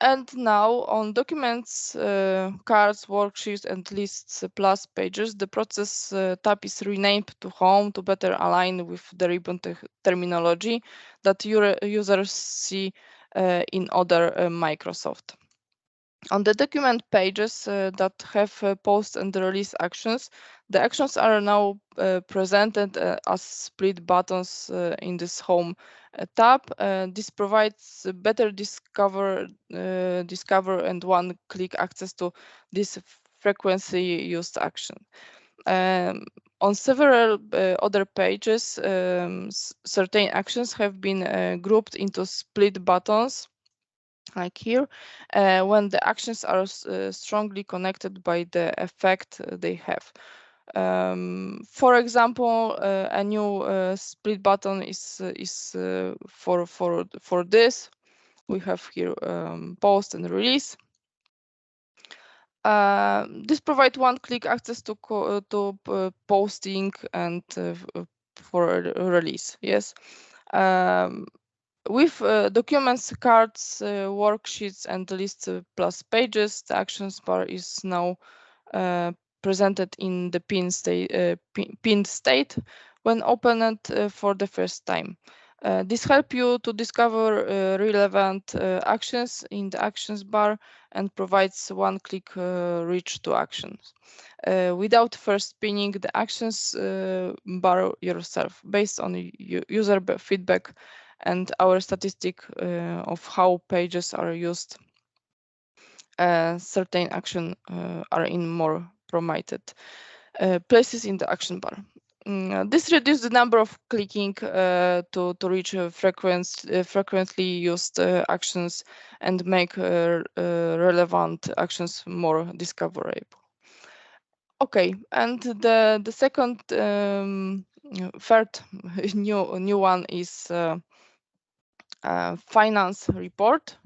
And now on documents, cards, worksheets, and lists plus pages, the process tab is renamed to home to better align with the ribbon terminology that users see in other Microsoft. On the document pages that have post and release actions, the actions are now presented as split buttons in this home tab. This provides better discover and one-click access to this frequently used action. On several other pages, certain actions have been grouped into split buttons, like here, when the actions are strongly connected by the effect they have. For example, a new split button is for this. We have here post and release. This provides one-click access to posting and for release. Yes. With documents, cards, worksheets, and lists plus pages, the actions bar is now presented in the pinned state when opened for the first time. This helps you to discover relevant actions in the actions bar and provides one-click reach to actions without first pinning the actions bar yourself based on user feedback and our statistic of how pages are used. Certain action are in more promoted places in the action bar. This reduces the number of clicking to reach frequently used actions and make relevant actions more discoverable. Okay, and the second third new one is finance report.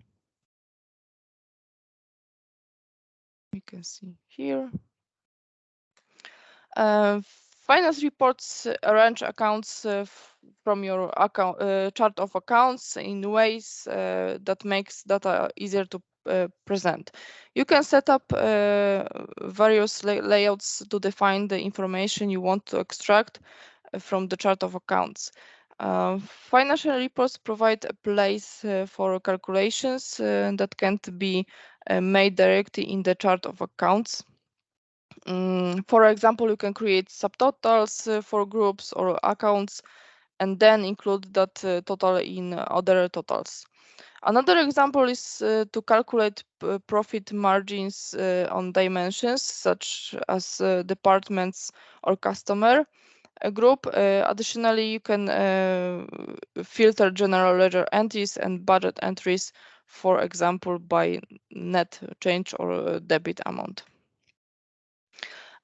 You can see here. Finance reports arrange accounts from your account chart of accounts in ways that makes data easier to present. You can set up various layouts to define the information you want to extract from the chart of accounts. Financial reports provide a place for calculations that can't be made directly in the chart of accounts. For example, you can create subtotals for groups or accounts and then include that total in other totals. Another example is to calculate profit margins on dimensions such as departments or customer. group. Additionally, you can filter general ledger entries and budget entries, for example, by net change or debit amount.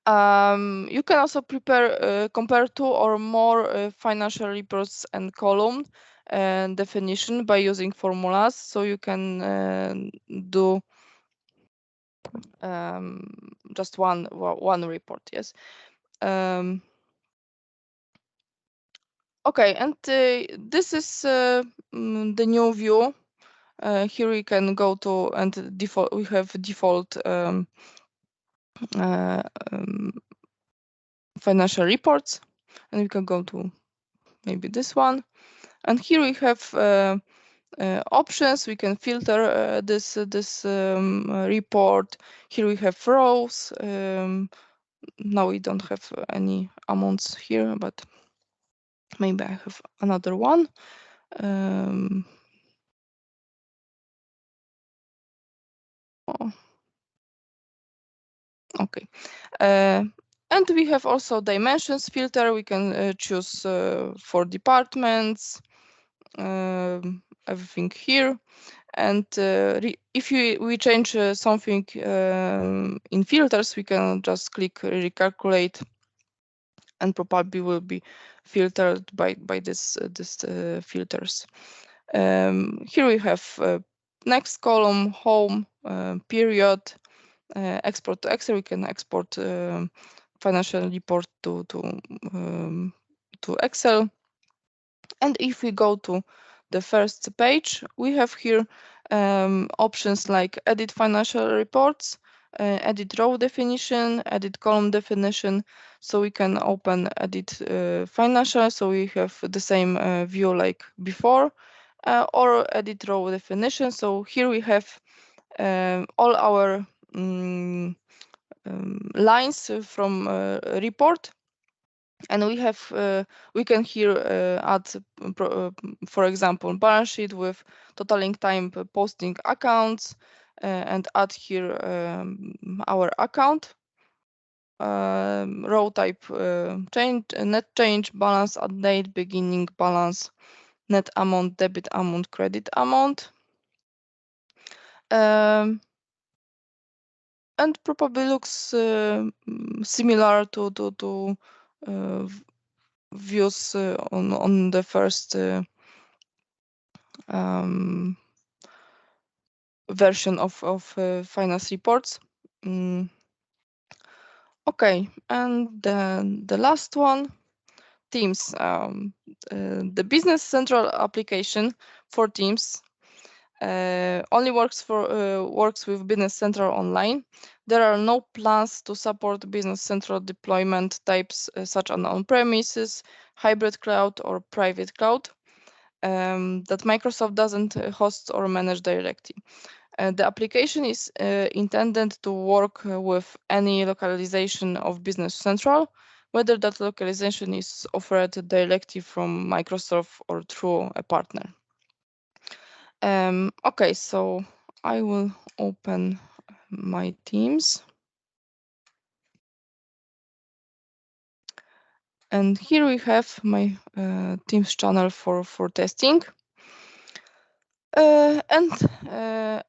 You can also compare two or more financial reports and column definition by using formulas. So you can do just one report. Yes. Okay, and this is the new view. Here we can go to and default. We have default financial reports, and we can go to maybe this one. And here we have options. We can filter this report. Here we have rows. Now we don't have any amounts here, but maybe I have another one. Okay. And we have also dimensions filter. We can choose for departments, everything here. And if we change something in filters, we can just click recalculate, and probably will be filtered by this filters. Here we have next column, home, period, export to Excel. We can export financial report to Excel. And if we go to the first page, we have here options like edit financial reports, edit row definition, edit column definition. So we can open edit financial, so we have the same view like before, or edit row definition. So here we have all our lines from report. And we have we can here add, for example, balance sheet with totaling time posting accounts, and add here our account, row type change, net change, balance at date, beginning balance, net amount, debit amount, credit amount. And probably looks similar to views on the first version of finance reports. Okay, and then the last one, Teams. The Business Central application for Teams only works with Business Central Online. There are no plans to support Business Central deployment types such as on-premises, hybrid cloud, or private cloud that Microsoft doesn't host or manage directly. The application is intended to work with any localization of Business Central, whether that localization is offered directly from Microsoft or through a partner. Okay, so I will open my Teams. And here we have my Teams channel for testing. And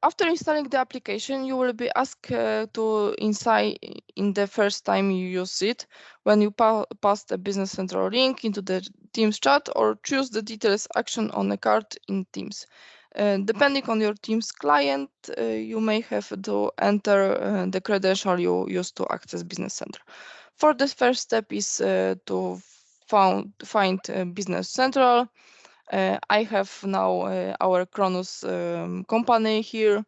after installing the application, you will be asked to inside in the first time you use it, when you pass the Business Central link into the Teams chat or choose the details action on a card in Teams. Depending on your Teams client, you may have to enter the credential you use to access Business Central. For this first step is to find Business Central. I have now our Kronos company here.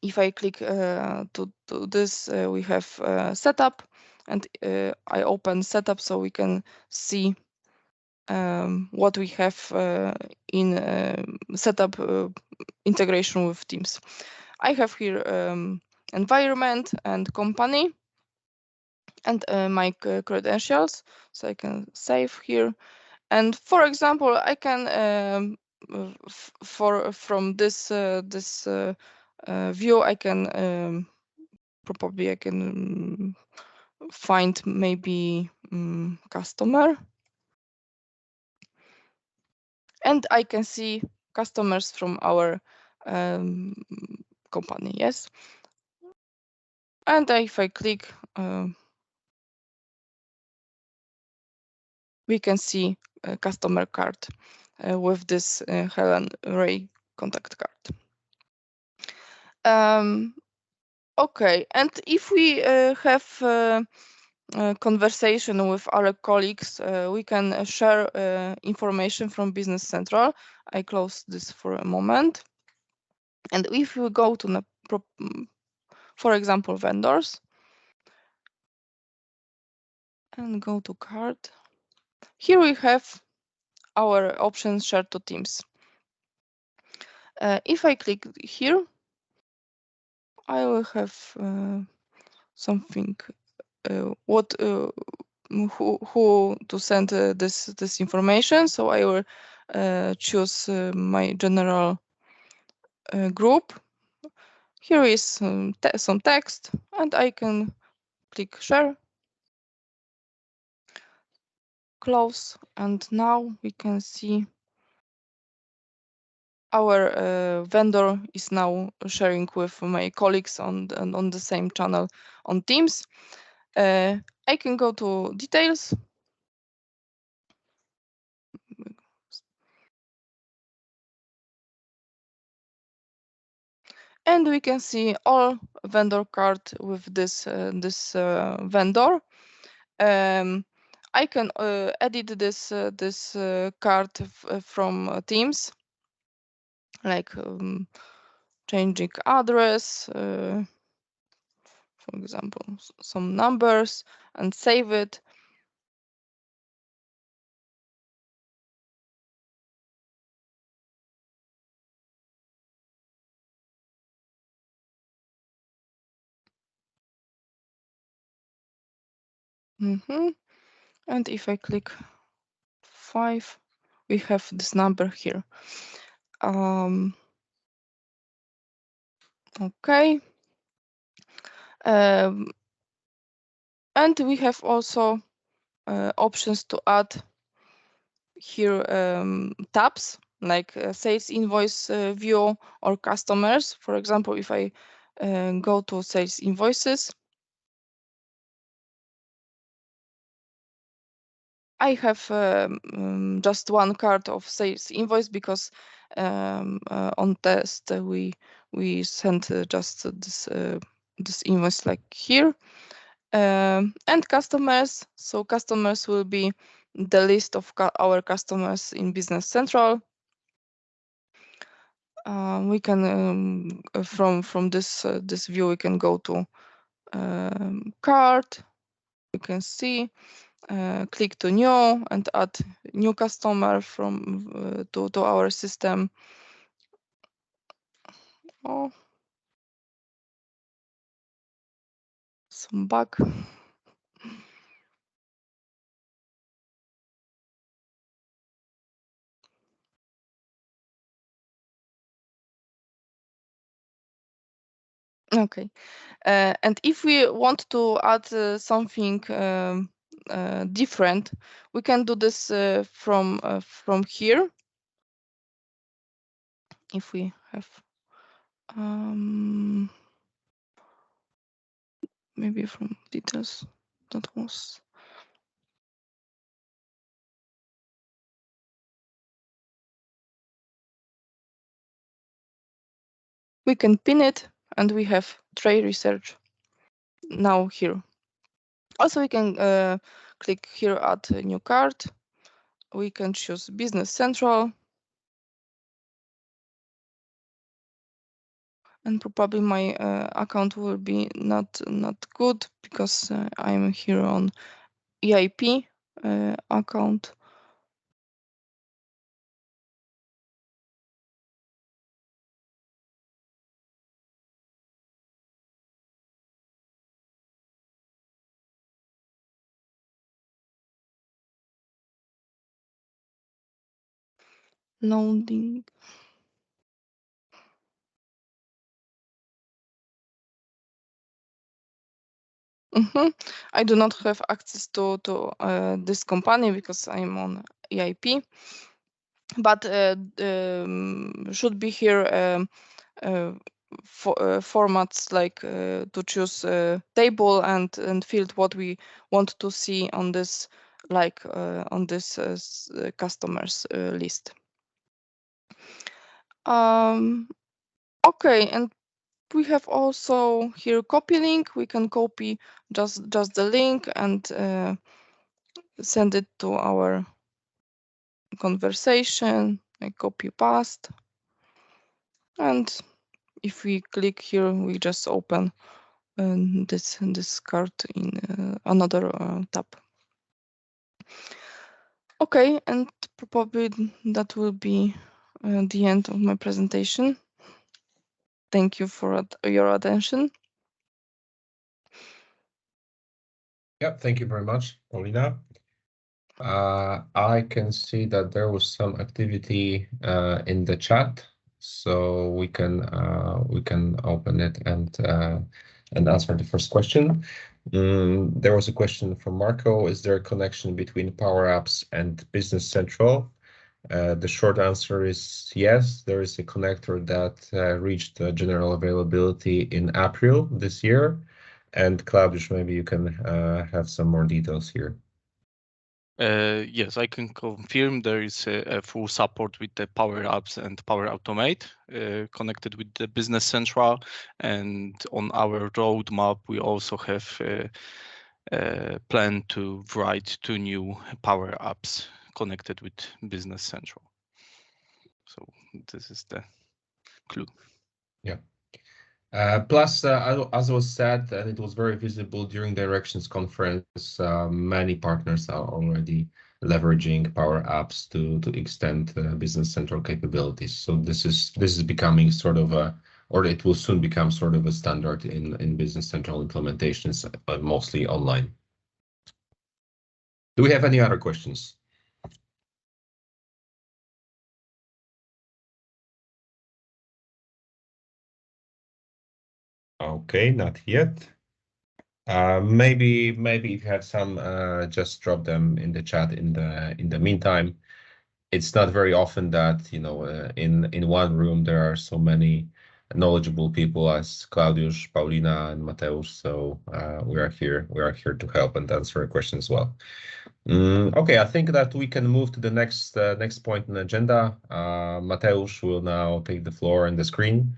If I click to this, we have setup, and I open setup so we can see what we have in setup integration with Teams. I have here environment and company and my credentials, so I can save here. And for example, I can from this view, I can probably find maybe customer, and I can see customers from our company. Yes, and if I click, we can see a customer card with this Helen Ray contact card. Okay, and if we have a conversation with our colleagues, we can share information from Business Central. I close this for a moment. And if we go to, for example, vendors, and go to card, here we have our options shared to teams. If I click here, I will have something who to send this information. So I will choose my general group. Here is some text, and I can click share, close, and now we can see our vendor is now sharing with my colleagues on the same channel on Teams. I can go to details. And we can see all vendor card with this vendor. I can edit this card from Teams, like changing address, for example, some numbers, and save it. And if I click 5, we have this number here. Okay. And we have also options to add here tabs like sales invoice view or customers. For example, if I go to sales invoices, I have just one card of sales invoice because on test we sent just this invoice like here. And customers. So customers will be the list of our customers in Business Central. We can from this view we can go to card. You can see. Click to new and add new customer from to our system. Oh, some bug. Okay, and if we want to add something different, we can do this from here. If we have maybe from details, that was. We can pin it, and we have tray research now here. Also, we can click here, add a new card. We can choose Business Central. And probably my account will be not good because I'm here on EIP account. Loading. I do not have access to this company because I'm on EIP, but should be here formats like to choose table and field what we want to see on this, like on this customers list. Okay, and we have also here copy link. We can copy just the link and send it to our conversation, like copy paste. And if we click here, we just open this card in another tab. Okay, and probably that will be the end of my presentation. Thank you for your attention. Yeah, thank you very much, Paulina. I can see that there was some activity in the chat, so we can open it and answer the first question. There was a question from Marco: is there a connection between Power Apps and Business Central? The short answer is yes. There is a connector that reached general availability in April this year. And Claudius, maybe you can have some more details here. Yes, I can confirm there is a full support with the Power Apps and Power Automate connected with the Business Central. And on our roadmap, we also have a plan to write 2 new Power Apps connected with Business Central. So this is the clue. Yeah. Plus, as was said, and it was very visible during Directions conference, many partners are already leveraging Power Apps to extend Business Central capabilities. So this is becoming sort of a, or it will soon become sort of a standard in Business Central implementations, mostly online. Do we have any other questions? Okay, not yet. Maybe if you have some, just drop them in the chat in the meantime. It's not very often that, you know, in one room there are so many knowledgeable people as Claudius, Paulina, and Mateusz. So we are here to help and answer a question as well. Okay, I think that we can move to the next point on the agenda. Mateusz will now take the floor and the screen,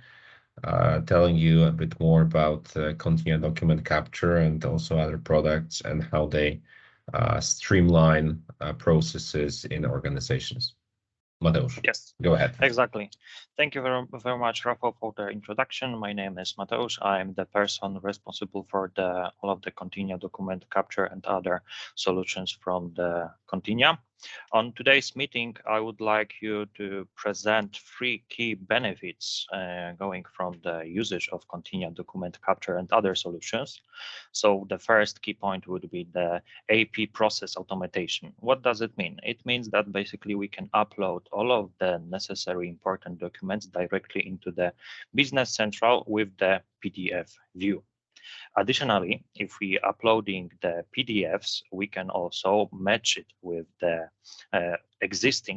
telling you a bit more about Continia document capture and also other products and how they streamline processes in organizations. Mateusz, yes, go ahead. Exactly. Thank you very much, Rafał, for the introduction. My name is Mateusz. I'm the person responsible for all of the Continia document capture and other solutions from the Continia. On today's meeting, I would like you to present 3 key benefits going from the usage of Continia document capture and other solutions. So the first key point would be the AP process automation. What does it mean? It means that basically we can upload all of the necessary important documents directly into the Business Central with the PDF view. Additionally, if we are uploading the PDFs, we can also match it with the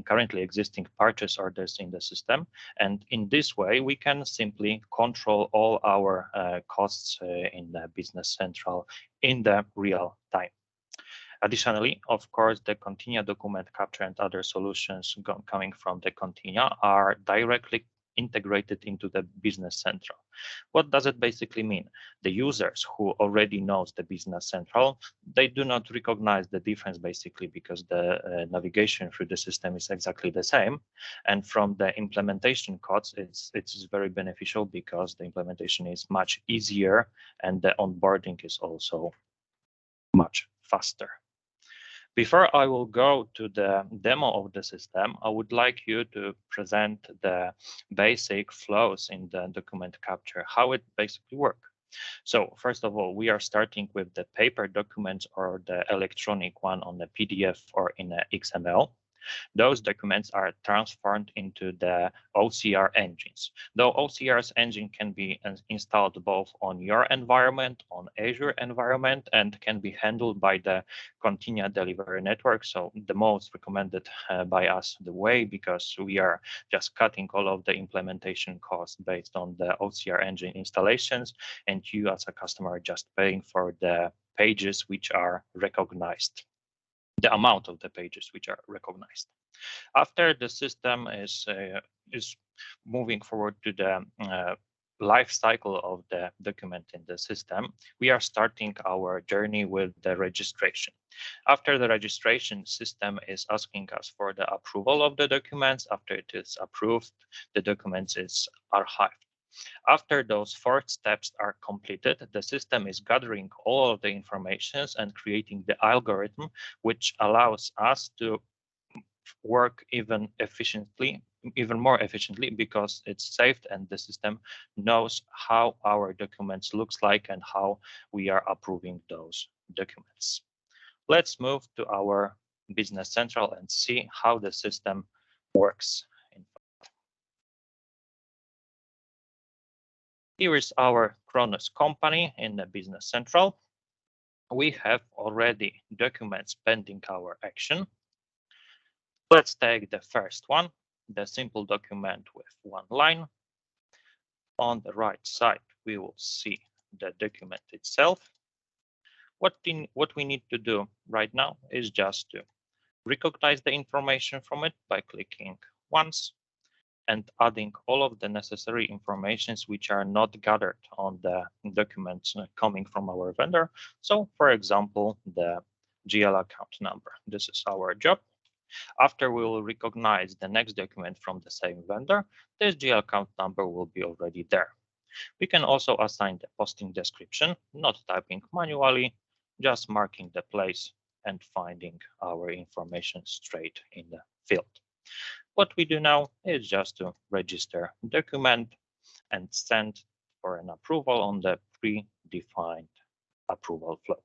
currently existing purchase orders in the system. And in this way, we can simply control all our costs in the Business Central in the real time. Additionally, of course, the Continia document capture and other solutions coming from the Continia are directly integrated into the Business Central. What does it basically mean? The users who already knows the Business Central, they do not recognize the difference basically because the navigation through the system is exactly the same. And from the implementation codes, it's very beneficial because the implementation is much easier and the onboarding is also much faster. Before I will go to the demo of the system, I would like you to present the basic flows in the document capture, how it basically works. So first of all, we are starting with the paper documents or the electronic one on the PDF or in the XML. Those documents are transformed into the OCR engines. Though OCR's engine can be installed both on your environment, on Azure environment, and can be handled by the Continua Delivery Network. So the most recommended by us the way, because we are just cutting all of the implementation costs based on the OCR engine installations, and you as a customer are just paying for the pages which are recognized, the amount of the pages which are recognized. After the system is moving forward to the life cycle of the document in the system, we are starting our journey with the registration. After the registration, system is asking us for the approval of the documents. After it is approved, the documents is archived. After those 4 steps are completed, the system is gathering all of the informations and creating the algorithm, which allows us to work even more efficiently, because it's saved and the system knows how our documents looks like and how we are approving those documents. Let's move to our Business Central and see how the system works. Here is our Kronos company in the Business Central. We have already documents pending our action. Let's take the first one, the simple document with 1 line. On the right side, we will see the document itself. What we need to do right now is just to recognize the information from it by clicking once and adding all of the necessary informations which are not gathered on the documents coming from our vendor. So, for example, the GL account number. This is our job. After we will recognize the next document from the same vendor, this GL account number will be already there. We can also assign the posting description, not typing manually, just marking the place and finding our information straight in the field. What we do now is just to register document and send for an approval on the predefined approval flow.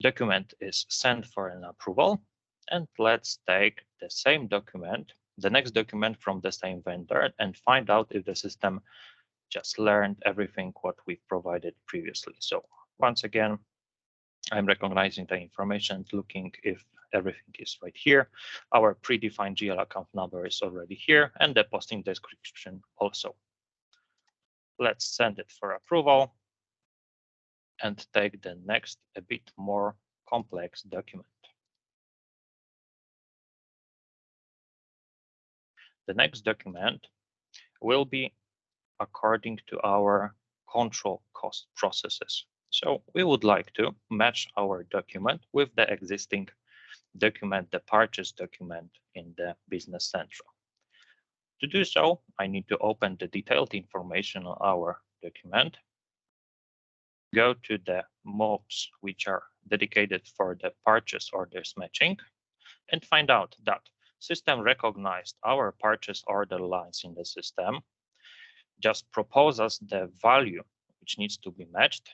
Document is sent for an approval, and let's take the same document, the next document from the same vendor, and find out if the system just learned everything what we provided previously. So once again, I'm recognizing the information, looking if everything is right here. Our predefined GL account number is already here, and the posting description also. Let's send it for approval and take the next, a bit more complex document. The next document will be according to our control cost processes. So we would like to match our document with the existing document, the purchase document in the Business Central. To do so, I need to open the detailed information on our document, go to the modes which are dedicated for the purchase orders matching, and find out that system recognized our purchase order lines in the system, just propose us the value which needs to be matched.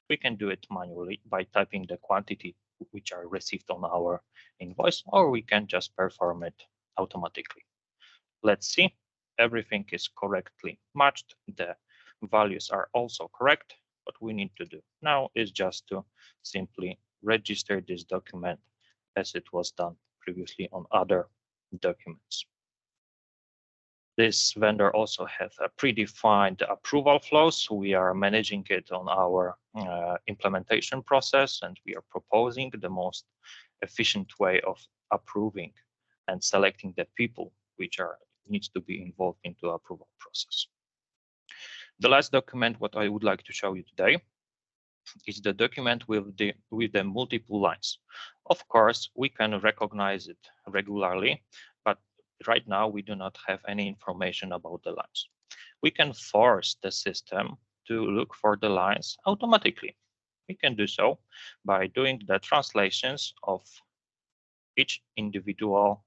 We can do it manually by typing the quantity which are received on our invoice, or we can just perform it automatically. Let's see, everything is correctly matched. The values are also correct. What we need to do now is just to simply register this document as it was done previously on other documents. This vendor also has a predefined approval flow, so we are managing it on our implementation process, and we are proposing the most efficient way of approving and selecting the people which needs to be involved into approval process. The last document what I would like to show you today is the document with the multiple lines. Of course, we can recognize it regularly, but right now we do not have any information about the lines. We can force the system to look for the lines automatically. We can do so by doing the translations of each individual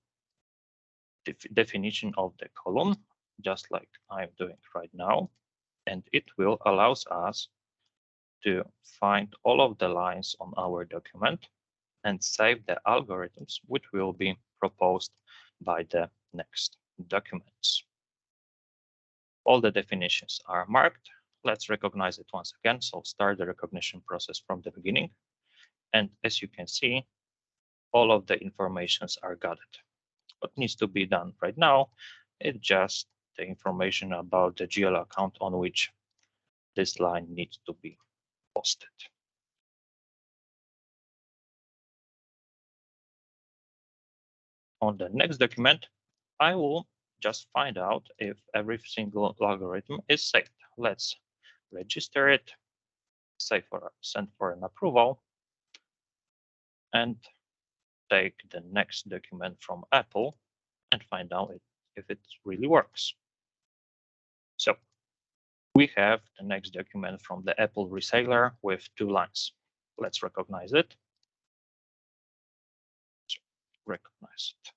definition of the column, just like I'm doing right now. And it will allow us to find all of the lines on our document and save the algorithms which will be proposed by the next documents. All the definitions are marked. Let's recognize it once again. So start the recognition process from the beginning. And as you can see, all of the informations are gathered. What needs to be done right now is just the information about the GL account on which this line needs to be posted. On the next document, I will just find out if every single algorithm is saved. Let's register it, send for an approval, and take the next document from Apple and find out if it really works. So we have the next document from the Apple reseller with 2 lines. Let's recognize it. So recognize it.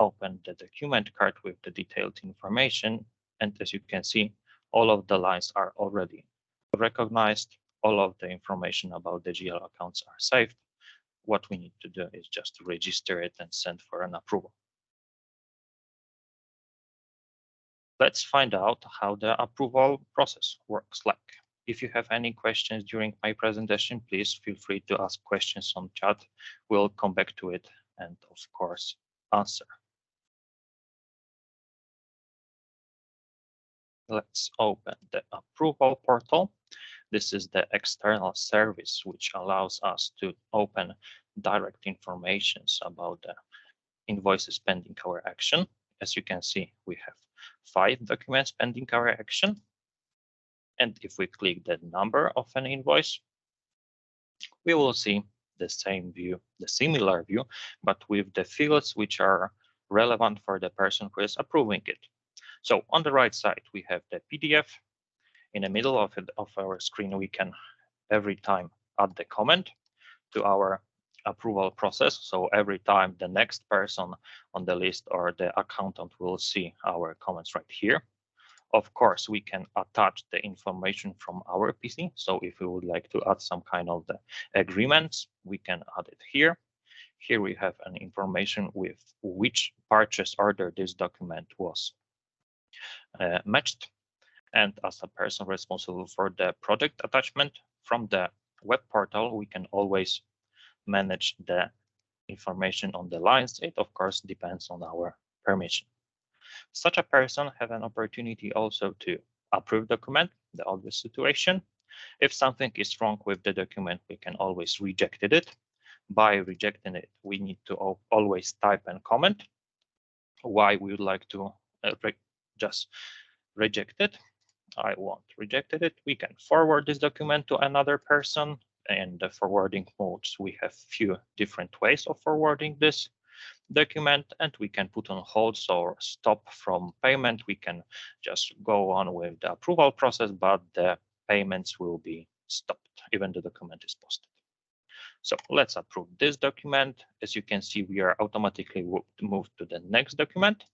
Open the document card with the detailed information. And as you can see, all of the lines are already recognized. All of the information about the GL accounts are saved. What we need to do is just register it and send for an approval. Let's find out how the approval process works like. If you have any questions during my presentation, please feel free to ask questions on chat. We'll come back to it and of course answer. Let's open the approval portal. This is the external service which allows us to open direct information about the invoices pending our action. As you can see, we have 5 documents pending our action. And if we click the number of an invoice, we will see the same view, the similar view, but with the fields which are relevant for the person who is approving it. So on the right side, we have the PDF. In the middle of our screen, we can every time add the comment to our approval process. So every time the next person on the list or the accountant will see our comments right here. Of course, we can attach the information from our PC. So if we would like to add some kind of the agreements, we can add it here. Here we have an information with which purchase order this document was matched. And as a person responsible for the project attachment from the web portal, we can always manage the information on the lines. It, of course, depends on our permission. Such a person has an opportunity also to approve document, the obvious situation. If something is wrong with the document, we can always reject it. By rejecting it, we need to always type and comment why we would like to just reject it. I want rejected it. We can forward this document to another person. In the forwarding modes, we have few different ways of forwarding this document, and we can put on hold or stop from payment. We can just go on with the approval process, but the payments will be stopped even the document is posted. So let's approve this document. As you can see, we are automatically moved to the next document.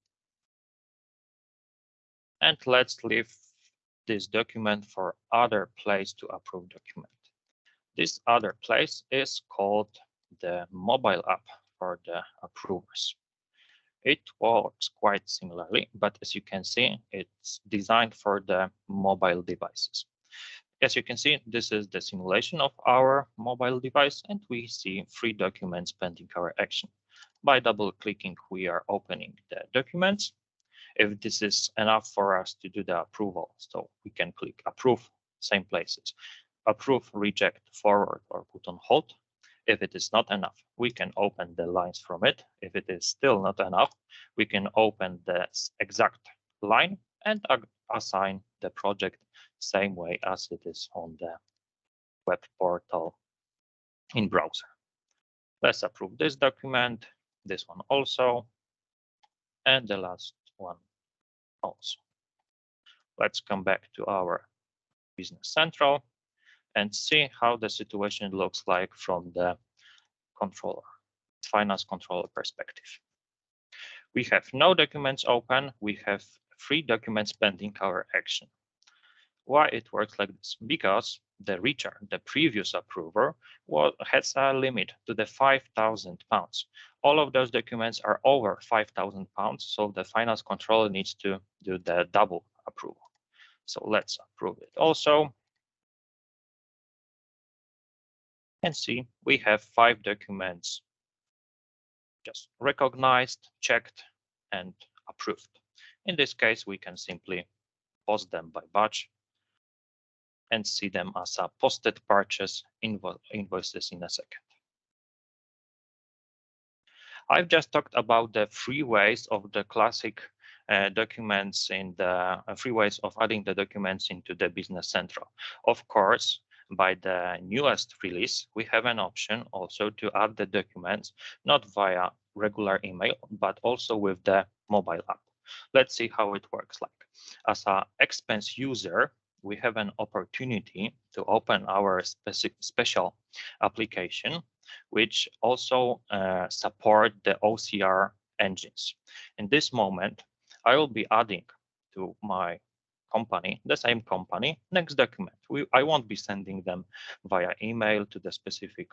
And let's leave this document for other place to approve document. This other place is called the mobile app for the approvers. It works quite similarly, but as you can see, it's designed for the mobile devices. As you can see, this is the simulation of our mobile device, and we see 3 documents pending our action. By double clicking, we are opening the documents. If this is enough for us to do the approval, so we can click approve, same places. Approve, reject, forward, or put on hold. If it is not enough, we can open the lines from it. If it is still not enough, we can open the exact line and assign the project same way as it is on the web portal in browser. Let's approve this document, this one also, and the last one also. Let's come back to our Business Central and see how the situation looks like from the finance controller perspective. We have no documents open. We have 3 documents pending our action. Why it works like this? Because the return, the previous approver, has a limit to the £5,000. All of those documents are over £5,000, so the finance controller needs to do the double approval. So let's approve it also. And see, we have 5 documents just recognized, checked, and approved. In this case, we can simply post them by batch and see them as a posted purchase invoices in a second. I've just talked about the 3 ways of the classic documents in the 3 ways of adding the documents into the Business Central. Of course, by the newest release, we have an option also to add the documents not via regular email, but also with the mobile app. Let's see how it works like. As an expense user, we have an opportunity to open our special application, which also support the OCR engines. In this moment, I will be adding to my company, the same company, next document. I won't be sending them via email to the specific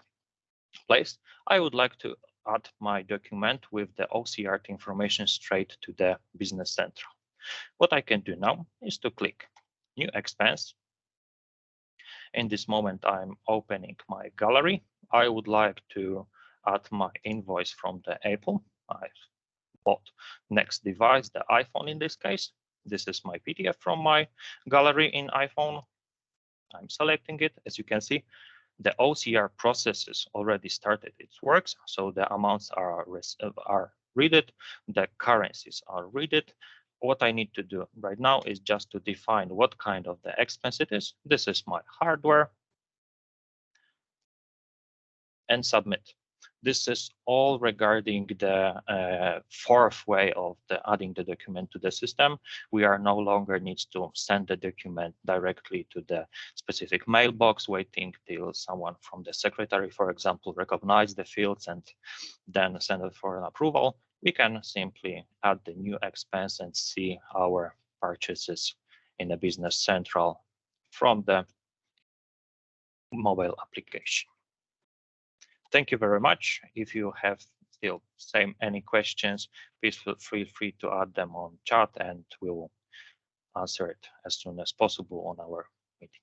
place. I would like to add my document with the OCR information straight to the Business Central. What I can do now is to click New Expense. In this moment, I'm opening my gallery. I would like to add my invoice from the Apple. I bought next device, the iPhone in this case. This is my PDF from my gallery in iPhone. I'm selecting it. As you can see, the OCR processes already started its works. So the amounts are read, the currencies are read. What I need to do right now is just to define what kind of the expense it is. This is my hardware, and submit. This is all regarding the 4th way of adding the document to the system. We are no longer needs to send the document directly to the specific mailbox, waiting till someone from the secretary, for example, recognize the fields and then send it for an approval. We can simply add the new expense and see our purchases in the Business Central from the mobile application. Thank you very much. If you have still any questions, please feel free to add them on chat and we will answer it as soon as possible on our meeting.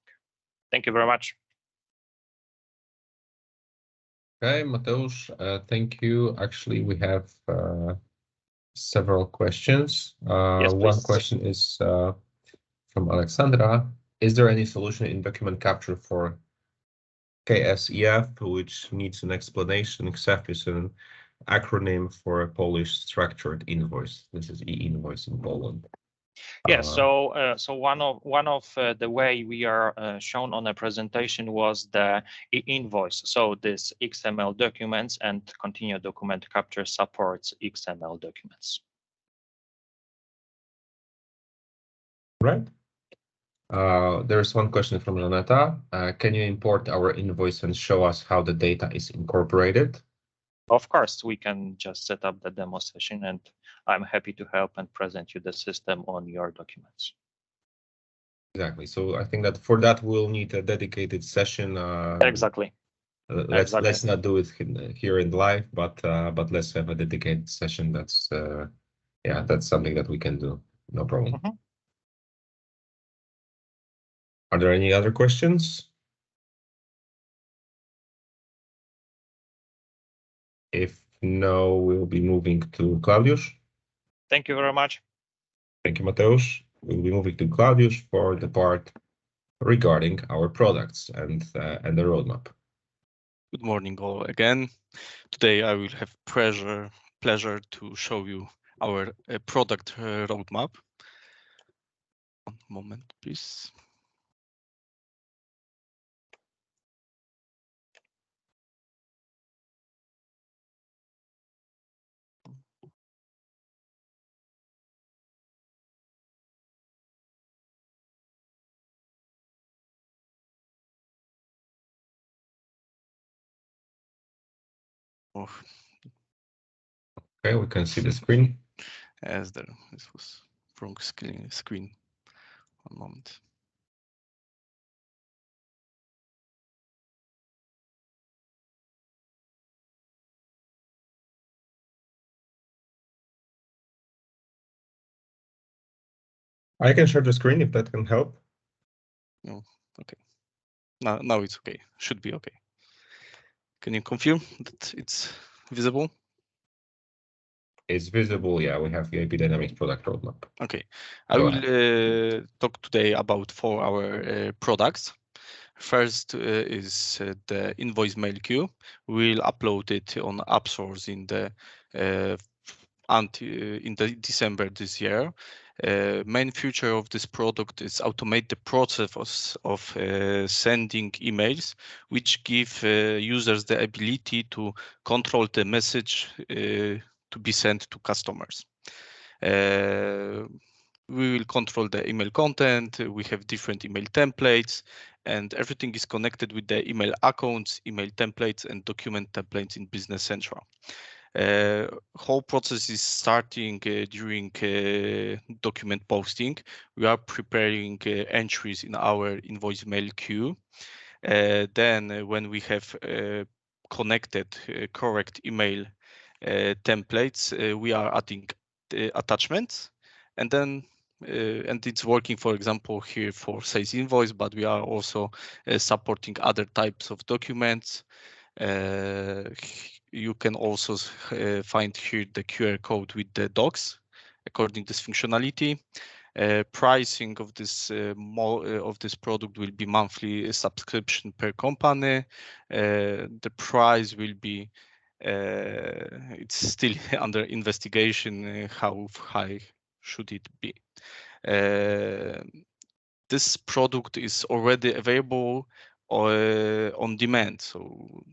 Thank you very much. Okay, Mateusz, thank you. Actually, we have several questions. Yes, one question is from Alexandra. Is there any solution in document capture for KSEF, which needs an explanation? KSEF is an acronym for a Polish structured invoice. This is e-invoice in Poland. Yes, so one of the way we are shown on a presentation was the e-invoice. So this XML documents and Continue Document Capture supports XML documents. Right. There's one question from Renata. Can you import our invoice and show us how the data is incorporated? Of course, we can just set up the demo session and I'm happy to help and present you the system on your documents. Exactly. So I think that for that we'll need a dedicated session. Exactly. Let's not do it here in live, but let's have a dedicated session. That's that's something that we can do. No problem. Mm-hmm. Are there any other questions? If no, we'll be moving to Claudius. Thank you very much. Thank you, Mateusz. We'll be moving to Claudius for the part regarding our products and the roadmap. Good morning all again. Today I will have pleasure to show you our product roadmap. One moment, please. Okay, we can see the screen. This was wrong screen. One moment. I can share the screen if that can help. No, okay. Now it's okay. Should be okay. Can you confirm that it's visible? It's visible. Yeah, we have the IP Dynamics product roadmap. Okay. I Go will talk today about 4 our products. First is the invoice mail queue. We'll upload it on AppSource in the December this year. Main feature of this product is automate the process of sending emails, which give users the ability to control the message to be sent to customers. We will control the email content. We have different email templates, and everything is connected with the email accounts, email templates, and document templates in Business Central. Whole process is starting during document posting. We are preparing entries in our invoice mail queue. Then when we have connected correct email templates, we are adding attachments, and then and it's working, for example, here for sales invoice, but we are also supporting other types of documents. You can also find here the QR code with the docs according to this functionality. Pricing of this product will be monthly subscription per company. The price will be it's still under investigation. How high should it be? This product is already available on demand, so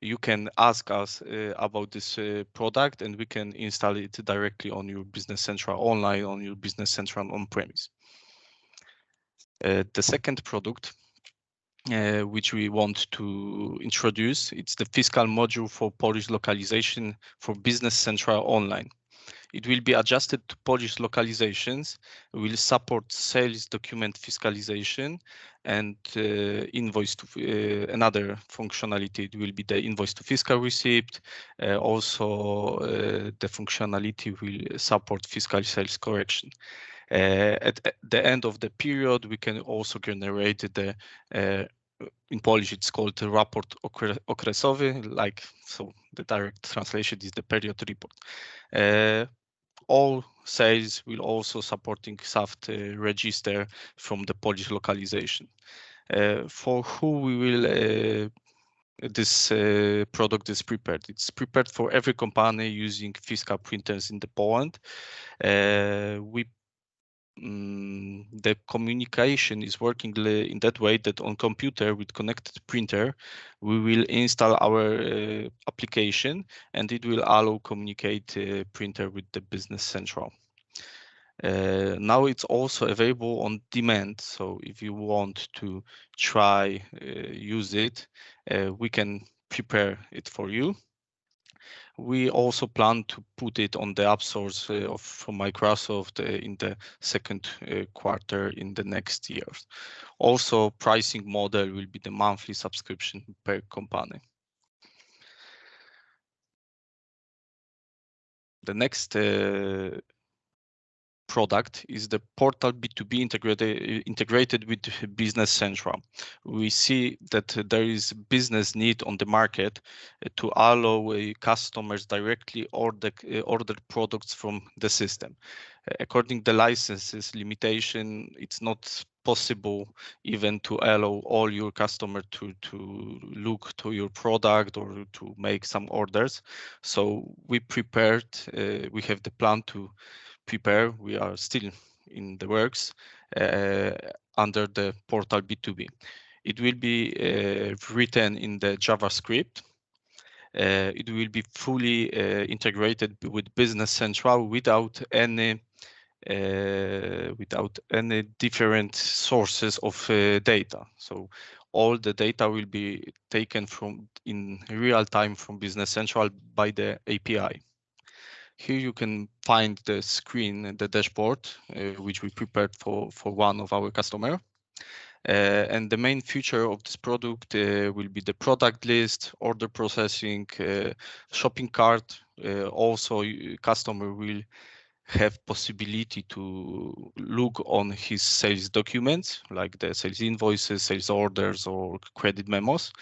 you can ask us about this product, and we can install it directly on your Business Central online, on your Business Central on-premise. The second product which we want to introduce, it's the fiscal module for Polish localization for Business Central online. It will be adjusted to Polish localizations, will support sales document fiscalization, and invoice to another functionality. It will be the invoice to fiscal receipt. Also, the functionality will support fiscal sales correction. At the end of the period, we can also generate the in Polish, it's called raport okresowy, so the direct translation is the period report. All sales will also supporting SAFT register from the Polish localization. For who we will this product is prepared. It's prepared for every company using fiscal printers in Poland. The communication is working in that way that on computer with connected printer, we will install our application, and it will allow communicate printer with the Business Central. Now it's also available on demand. So if you want to try use it, we can prepare it for you. We also plan to put it on the AppSource from Microsoft in the second quarter in the next year. Also, pricing model will be the monthly subscription per company. The next product is the portal B2B integrated with Business Central. We see that there is business need on the market to allow customers directly order products from the system. According to the licenses limitation, it's not possible even to allow all your customers to look to your product or to make some orders. So we prepared, we have the plan to prepare, we are still in the works under the portal B2B. It will be written in the JavaScript. It will be fully integrated with Business Central without any different sources of data. So all the data will be taken from in real time from Business Central by the API. Here you can find the screen, the dashboard, which we prepared for one of our customer. And the main feature of this product will be the product list, order processing, shopping cart. Also, customer will have possibility to look on his sales documents, like the sales invoices, sales orders, or credit memos.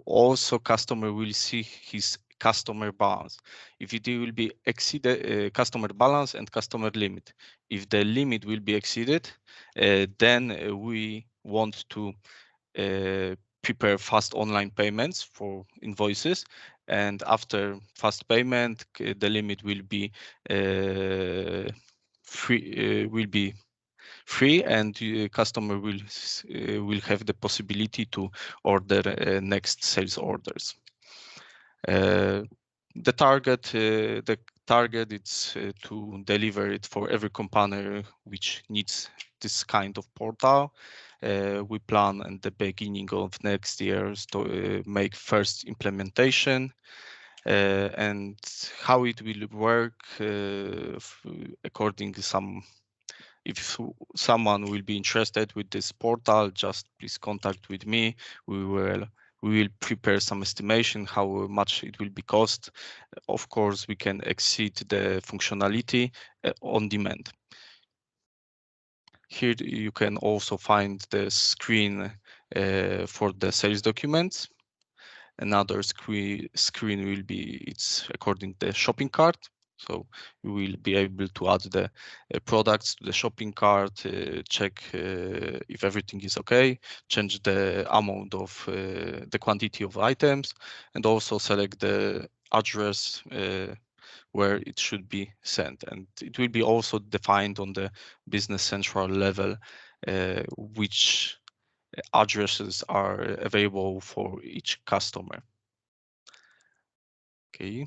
Also, customer will see his customer balance. If it will be exceeded, customer balance and customer limit. If the limit will be exceeded, then we want to prepare fast online payments for invoices, and after fast payment, the limit will be free, and customer will have the possibility to order next sales orders. The target is to deliver it for every company which needs this kind of portal. We plan at the beginning of next year to make first implementation, and how it will work according to some. If someone will be interested with this portal, just please contact with me. We will prepare some estimation how much it will be cost. Of course, we can exceed the functionality on demand. Here you can also find the screen for the sales documents. Another screen will be, it's according to the shopping cart. So you will be able to add the products to the shopping cart, check if everything is okay, change the amount of the quantity of items, and also select the address where it should be sent. And it will be also defined on the Business Central level which addresses are available for each customer. Okay.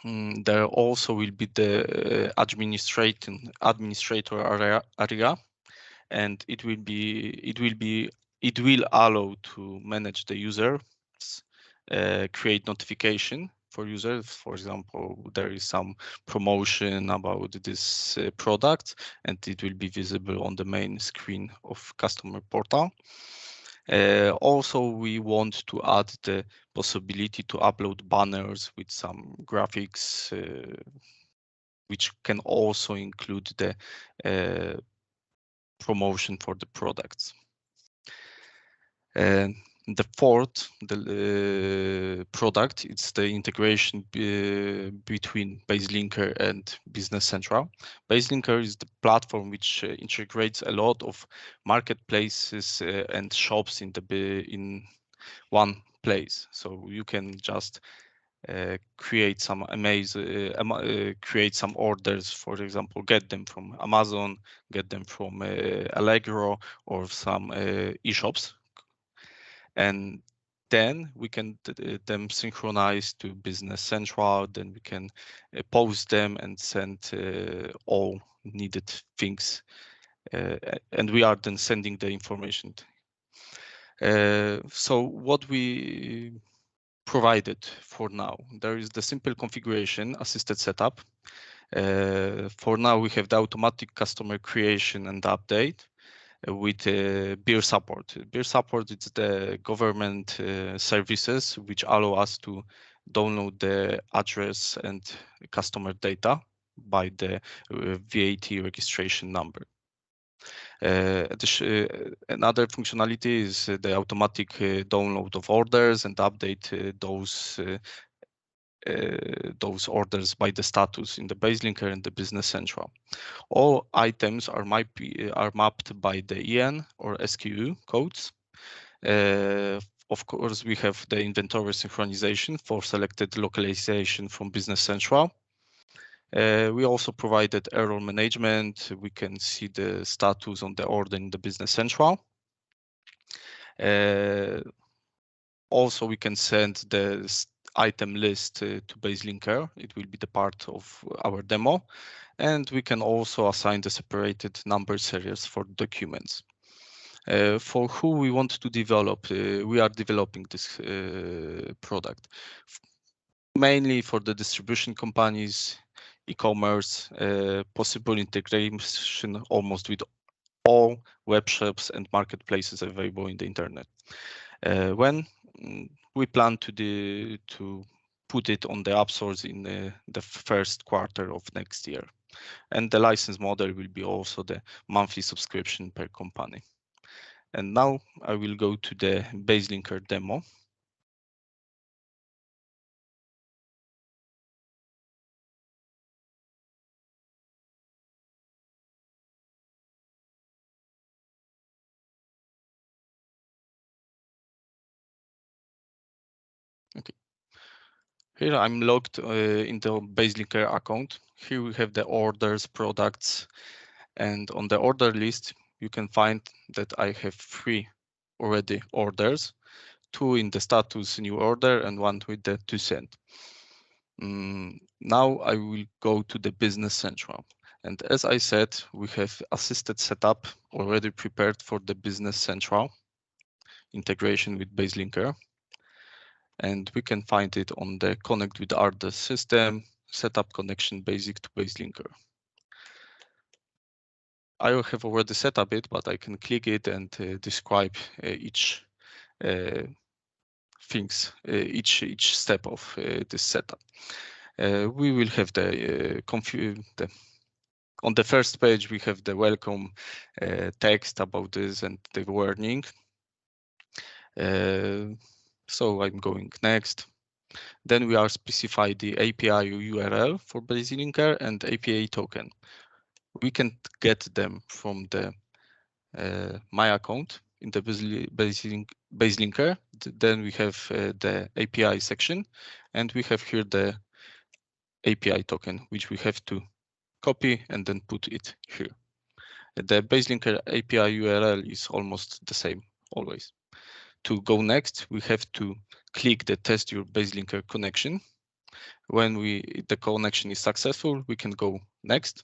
There also will be the administrator area, and it will allow to manage the users, create notification for users. For example, there is some promotion about this product, and it will be visible on the main screen of customer portal. Also, we want to add the possibility to upload banners with some graphics, which can also include the promotion for the products. And the fourth product, it's the integration between BaseLinker and Business Central. BaseLinker is the platform which integrates a lot of marketplaces and shops in one place. So you can just create some create some orders, for example, get them from Amazon, get them from Allegro or some e-shops. And then we can them synchronize to Business Central. Then we can post them and send all needed things, and we are then sending the information. So what we provided for now, there is the simple configuration assisted setup. For now, we have the automatic customer creation and update with beer support. Beer support is the government services which allow us to download the address and customer data by the VAT registration number. Another functionality is the automatic download of orders and update those orders by the status in the BaseLinker and the Business Central. All items are mapped by the EN or SKU codes. Of course, we have the inventory synchronization for selected localization from Business Central. We also provided error management. We can see the status on the order in the Business Central. Also, we can send the item list to BaseLinker. It will be the part of our demo. And we can also assign the separated number series for documents. For who we want to develop, we are developing this product. Mainly for the distribution companies, e-commerce, possible integration almost with all web shops and marketplaces available in the internet. When we plan to put it on the App Stores in the first quarter of next year. And the license model will be also the monthly subscription per company. And now I will go to the BaseLinker demo. Okay. Here I'm logged into BaseLinker account. Here we have the orders, products, and on the order list, you can find that I have 3 already orders, 2 in the status new order and 1 with the 2 cent. Now I will go to the Business Central. And as I said, we have assisted setup already prepared for the Business Central integration with BaseLinker. And we can find it on the Connect with Arda system, setup connection basic to BaseLinker. I have already set up it, but I can click it and describe each each step of this setup. We will have on the first page, we have the welcome text about this and the warning. So I'm going next. Then we are specify the API URL for BaseLinker and API token. We can get them from the my account in the BaseLinker. Then we have the API section, and we have here the API token, which we have to copy and then put it here. The BaseLinker API URL is almost the same always. To go next, we have to click the test your BaseLinker connection. When the connection is successful, we can go next.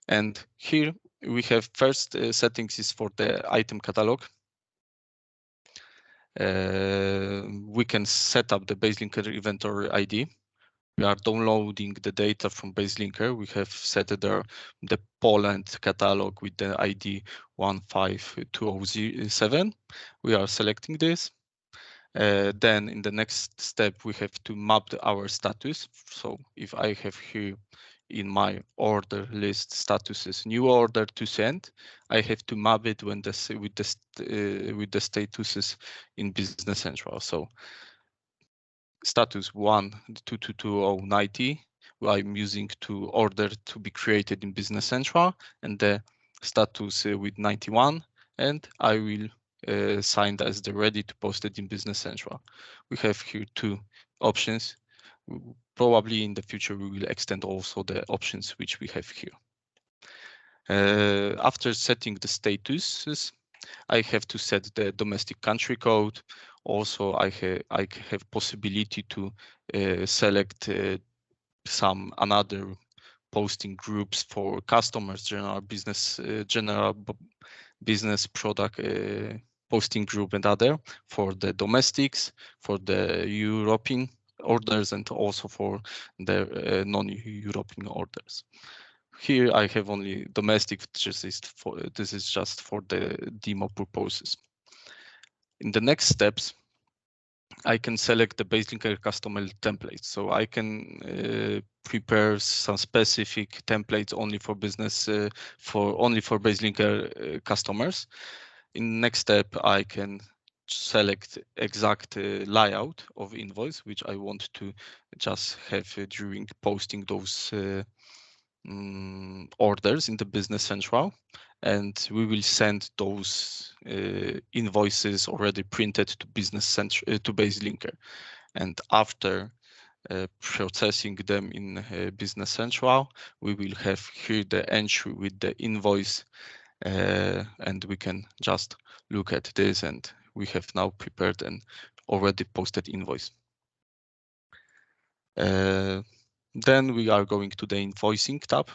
And here we have first settings is for the item catalog. We can set up the BaseLinker inventory ID. We are downloading the data from BaseLinker. We have set there the Poland catalog with the ID 15207. We are selecting this. Then in the next step, we have to map our status. So if I have here in my order list statuses new order to send, I have to map it with the statuses in Business Central. So status 1222090 I'm using to order to be created in Business Central, and the status with 91, and I will sign as the ready to post it in Business Central. We have here 2 options. Probably in the future we will extend also the options which we have here. After setting the statuses, I have to set the domestic country code. Also, I have possibility to select some another posting groups for customers, general business product posting group and other for the domestics, for the European orders, and also for the non-European orders. Here I have only domestic, this is just for the demo purposes. In the next steps, I can select the BaseLinker customer template. So I can prepare some specific templates only for business, only for BaseLinker customers. In next step, I can select exact layout of invoice, which I want to just have during posting those orders in the Business Central, and we will send those invoices already printed to Business Central to BaseLinker. And after processing them in Business Central, we will have here the entry with the invoice, and we can just look at this, and we have now prepared an already posted invoice. Then we are going to the invoicing tab.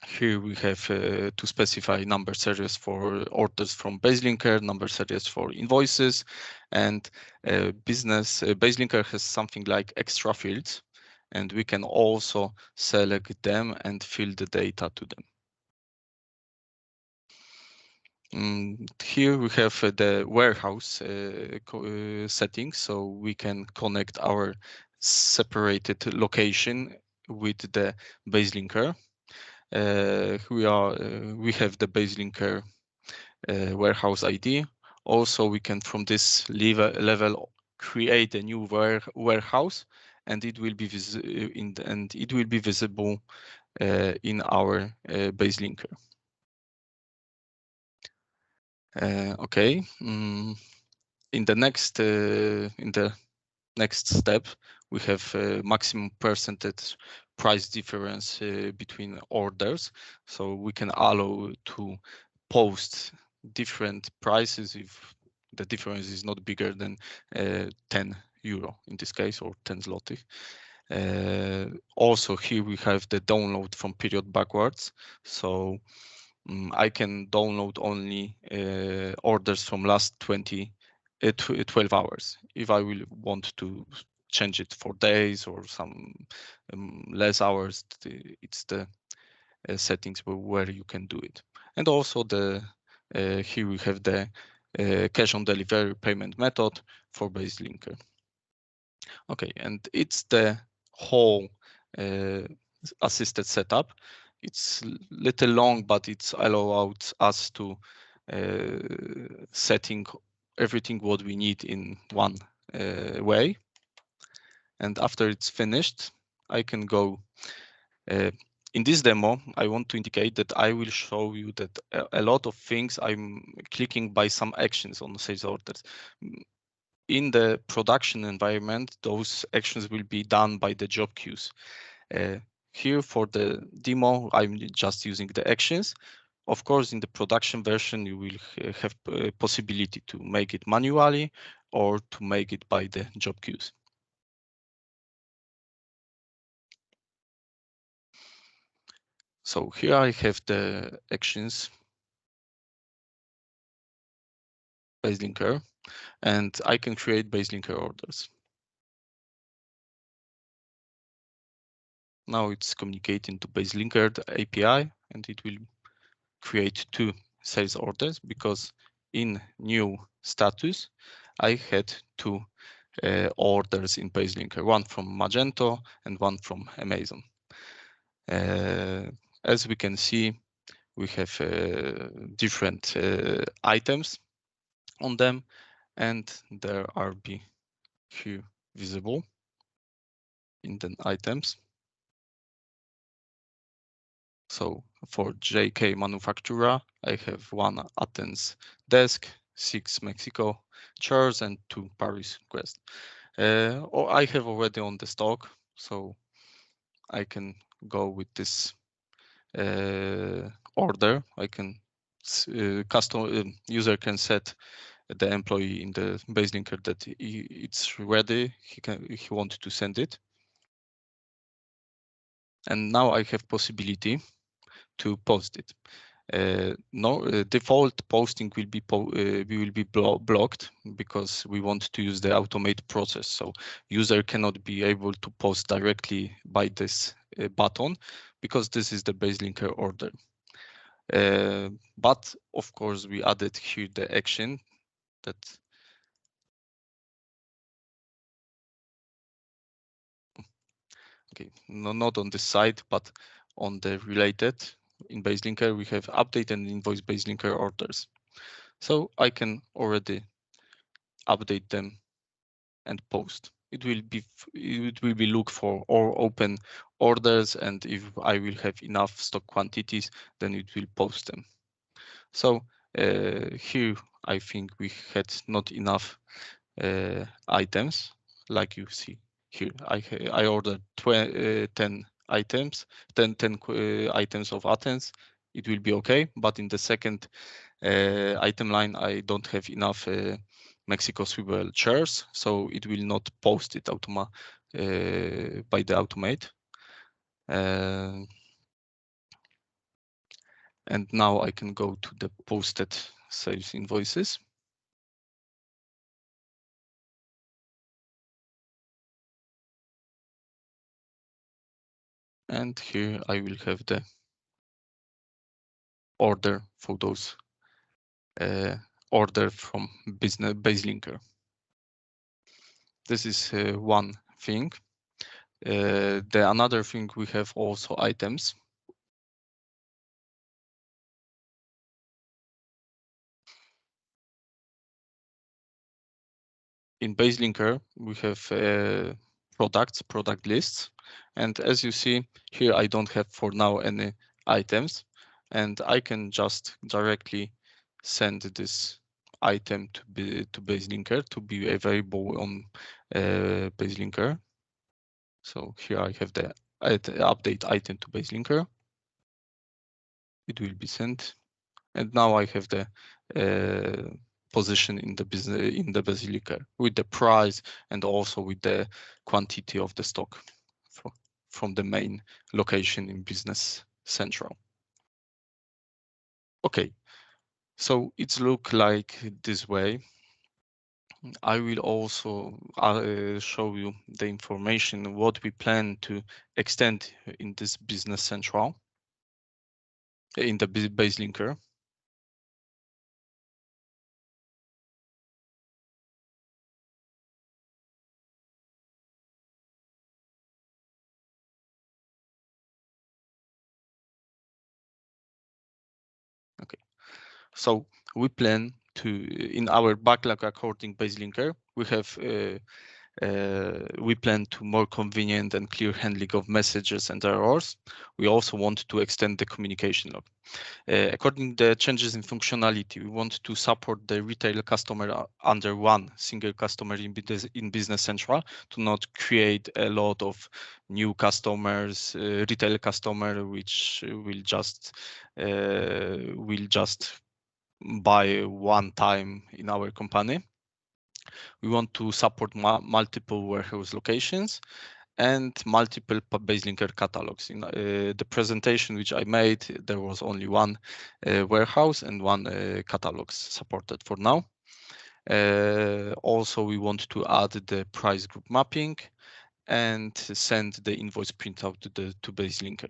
Here we have to specify number series for orders from BaseLinker, number series for invoices, and BaseLinker has something like extra fields, and we can also select them and fill the data to them. Here we have the warehouse settings, so we can connect our separated location with the base linker. We have the base linker warehouse ID. Also, we can from this level create a new warehouse, and it will be visible in our base linker. Okay. In the next step, we have maximum percentage price difference between orders, so we can allow to post different prices if the difference is not bigger than 10 euro in this case, or 10 zloty. Also here we have the download from period backwards, so I can download only orders from last 12 hours. If I will want to change it for days or some less hours, it's the settings where you can do it. And also here we have the cash on delivery payment method for base linker. Okay, and it's the whole assisted setup. It's little long, but it's allowed us to setting everything what we need in one way. And after it's finished, I can go. In this demo, I want to indicate that I will show you that a lot of things I'm clicking by some actions on the sales orders. In the production environment, those actions will be done by the job queues. Here for the demo, I'm just using the actions. Of course, in the production version, you will have a possibility to make it manually or to make it by the job queues. So here I have the actions base linker, and I can create base linker orders. Now it's communicating to base linker, the API, and it will create 2 sales orders because in new status, I had 2 orders in base linker, one from Magento and one from Amazon. As we can see, we have different items on them, and there are here visible in the items. So for JK manufacturer, I have 1 Athens desk, 6 Mexico chairs, and 2 Paris Quest. Or I have already on the stock, so I can go with this order. I can user can set the employee in the base linker that it's ready. He wanted to send it, and now I have possibility to post it. Default posting will be blocked because we want to use the automate process. So user cannot be able to post directly by this button because this is the base linker order. But of course, we added here the action that not on this side, but on the related. In base linker, we have update and invoice base linker orders. So I can already update them and post. It will be look for or open orders, and if I will have enough stock quantities, then it will post them. So here I think we had not enough items, like you see here. I ordered 10 items, 10 items of Athens. It will be okay, but in the second item line, I don't have enough Mexico swivel chairs, so it will not post it by the automate. And now I can go to the posted sales invoices. And here I will have the order for those order from business base linker. This is one thing. The another thing, we have also items. In BaseLinker, we have product lists. And as you see here, I don't have for now any items, and I can just directly send this item to BaseLinker to be available on BaseLinker. So here I have the update item to BaseLinker. It will be sent, and now I have the position in the BaseLinker with the price and also with the quantity of the stock from the main location in Business Central. Okay, so it's look like this way. I will also show you the information what we plan to extend in this Business Central in the BaseLinker. Okay, so we plan to, in our backlog according BaseLinker, we plan to more convenient and clear handling of messages and errors. We also want to extend the communication log. According to the changes in functionality, we want to support the retail customer under one single customer in Business Central, to not create a lot of new customers, retail customer, which will just buy one time in our company. We want to support multiple warehouse locations and multiple BaseLinker catalogs. In the presentation which I made, there was only one warehouse and one catalogs supported for now. Also, we want to add the price group mapping and send the invoice printout to BaseLinker.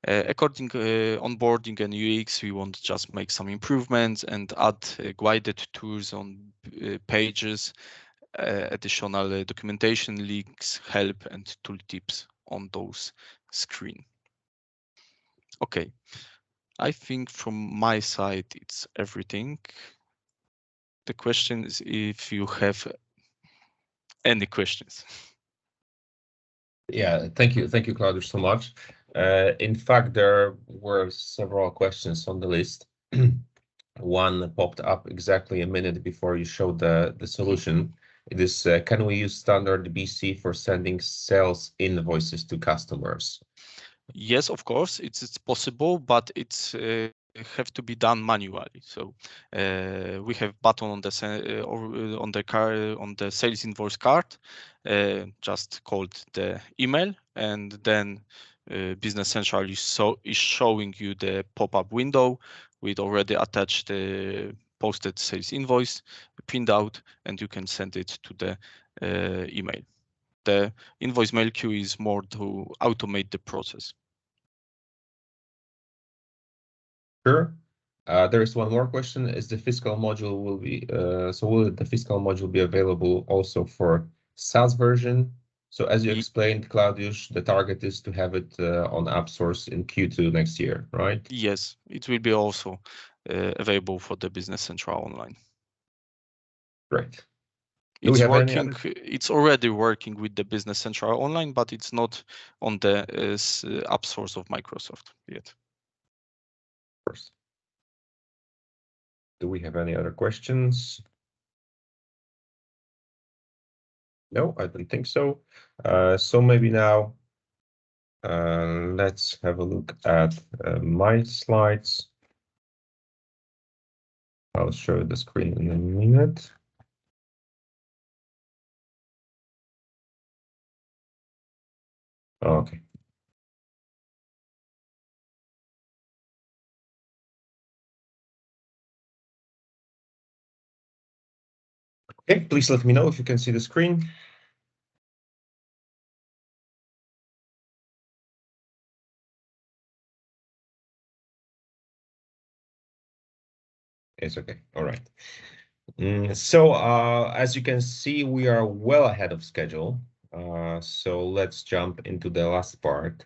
According onboarding and UX, we want to just make some improvements and add guided tours on pages, additional documentation, links, help, and tooltips on those screen. Okay, I think from my side it's everything. The question is if you have any questions. Yeah, thank you, Claudius, so much. In fact, there were several questions on the list. One popped up exactly a minute before you showed the solution. It is, can we use standard BC for sending sales invoices to customers? Yes, of course, it's possible, but it's have to be done manually. So we have button on the sales invoice card, just called the email, and then Business Central is showing you the pop-up window with already attached posted sales invoice pinned out, and you can send it to the email. The invoice mail queue is more to automate the process. Sure. There is one more question. Is the fiscal module will the fiscal module be available also for SaaS version? So as you explained, Claudius, the target is to have it on AppSource in Q2 next year, right? Yes, it will be also available for the Business Central Online. Great. It's working. It's already working with the Business Central Online, but it's not on the AppSource of Microsoft yet. Of course. Do we have any other questions? No, I don't think so. So maybe now let's have a look at my slides. I'll show the screen in a minute. Okay. Okay, please let me know if you can see the screen. It's okay. All right. So as you can see, we are well ahead of schedule. So let's jump into the last part.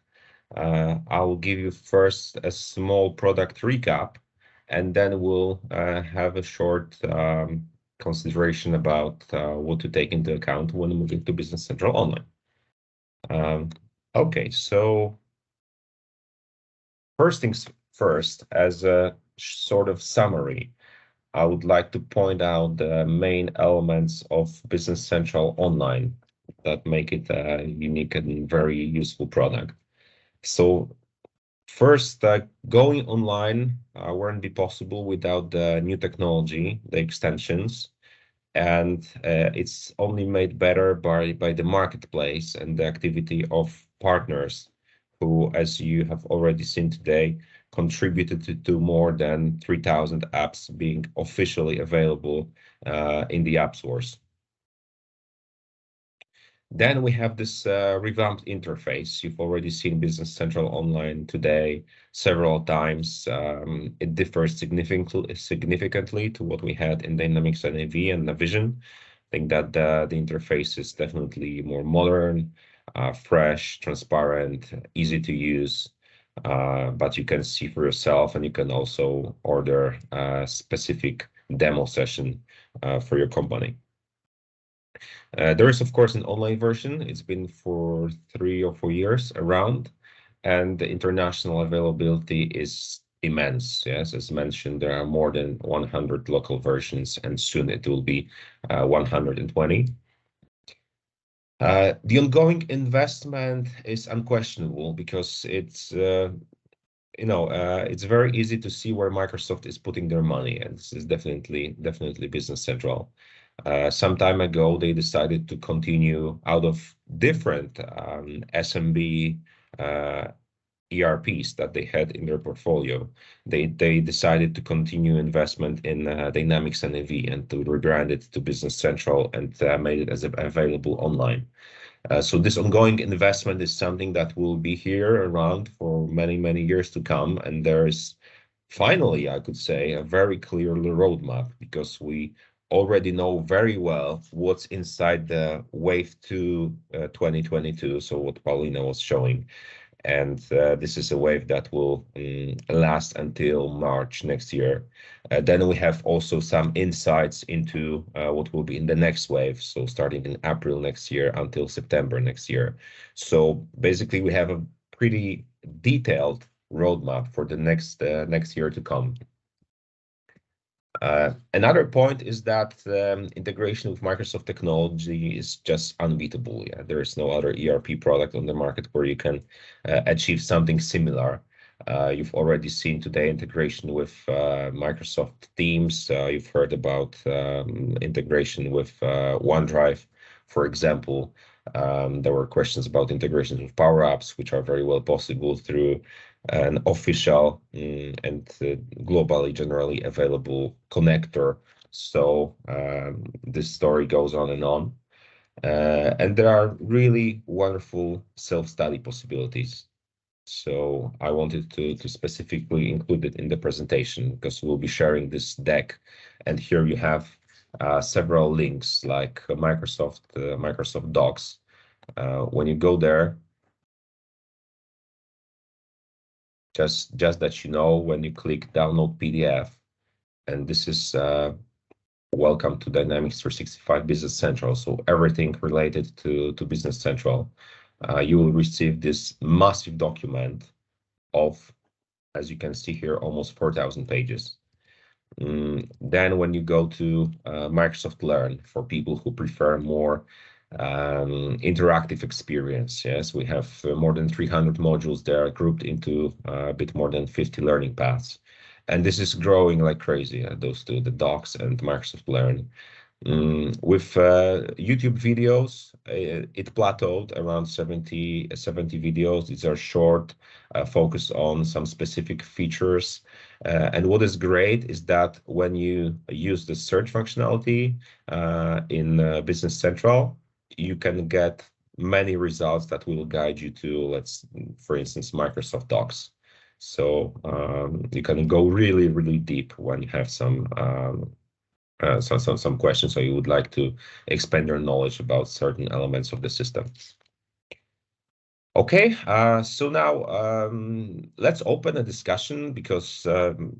I will give you first a small product recap, and then we'll have a short consideration about what to take into account when moving to Business Central Online. Okay, so first things first, as a sort of summary, I would like to point out the main elements of Business Central Online that make it a unique and very useful product. So first, going online wouldn't be possible without the new technology, the extensions, and it's only made better by the marketplace and the activity of partners who, as you have already seen today, contributed to more than 3,000 apps being officially available in the App Stores. Then we have this revamped interface. You've already seen Business Central Online today several times. It differs significantly to what we had in Dynamics NAV and Navision. I think that the interface is definitely more modern, fresh, transparent, easy to use. But you can see for yourself, and you can also order a specific demo session for your company. There is, of course, an online version. It's been for 3 or 4 years around, and the international availability is immense. Yes, as mentioned, there are more than 100 local versions, and soon it will be 120. The ongoing investment is unquestionable because it's it's very easy to see where Microsoft is putting their money, and this is definitely Business Central. Some time ago, they decided to continue out of different SMB ERPs that they had in their portfolio. They decided to continue investment in Dynamics NAV and to rebrand it to Business Central and made it as available online. So this ongoing investment is something that will be here around for many years to come, and there is finally, I could say, a very clear roadmap because we already know very well what's inside the Wave 2 2022, so what Paulina was showing. And this is a wave that will last until March next year. Then we have also some insights into what will be in the next wave, so starting in April next year until September next year. So basically, we have a pretty detailed roadmap for the next year to come. Another point is that integration with Microsoft technology is just unbeatable. Yeah, there is no other ERP product on the market where you can achieve something similar. You've already seen today integration with Microsoft Teams. You've heard about integration with OneDrive, for example. There were questions about integrations with Power Apps, which are very well possible through an official and globally generally available connector. So this story goes on and on. And there are really wonderful self-study possibilities. So I wanted to specifically include it in the presentation because we'll be sharing this deck. And here you have several links like Microsoft Docs. When you go there, just that you know, when you click download PDF, and this is welcome to Dynamics 365 Business Central. So everything related to Business Central, you will receive this massive document of, as you can see here, almost 4,000 pages. Then when you go to Microsoft Learn, for people who prefer more interactive experience, yes, we have more than 300 modules there grouped into a bit more than 50 learning paths. And this is growing like crazy, those two, the Docs and Microsoft Learn. With YouTube videos, it plateaued around 70 videos. These are short, focused on some specific features. And what is great is that when you use the search functionality in Business Central, you can get many results that will guide you to, for instance, Microsoft Docs. So you can go really deep when you have some questions, or you would like to expand your knowledge about certain elements of the system. Okay, so now let's open a discussion because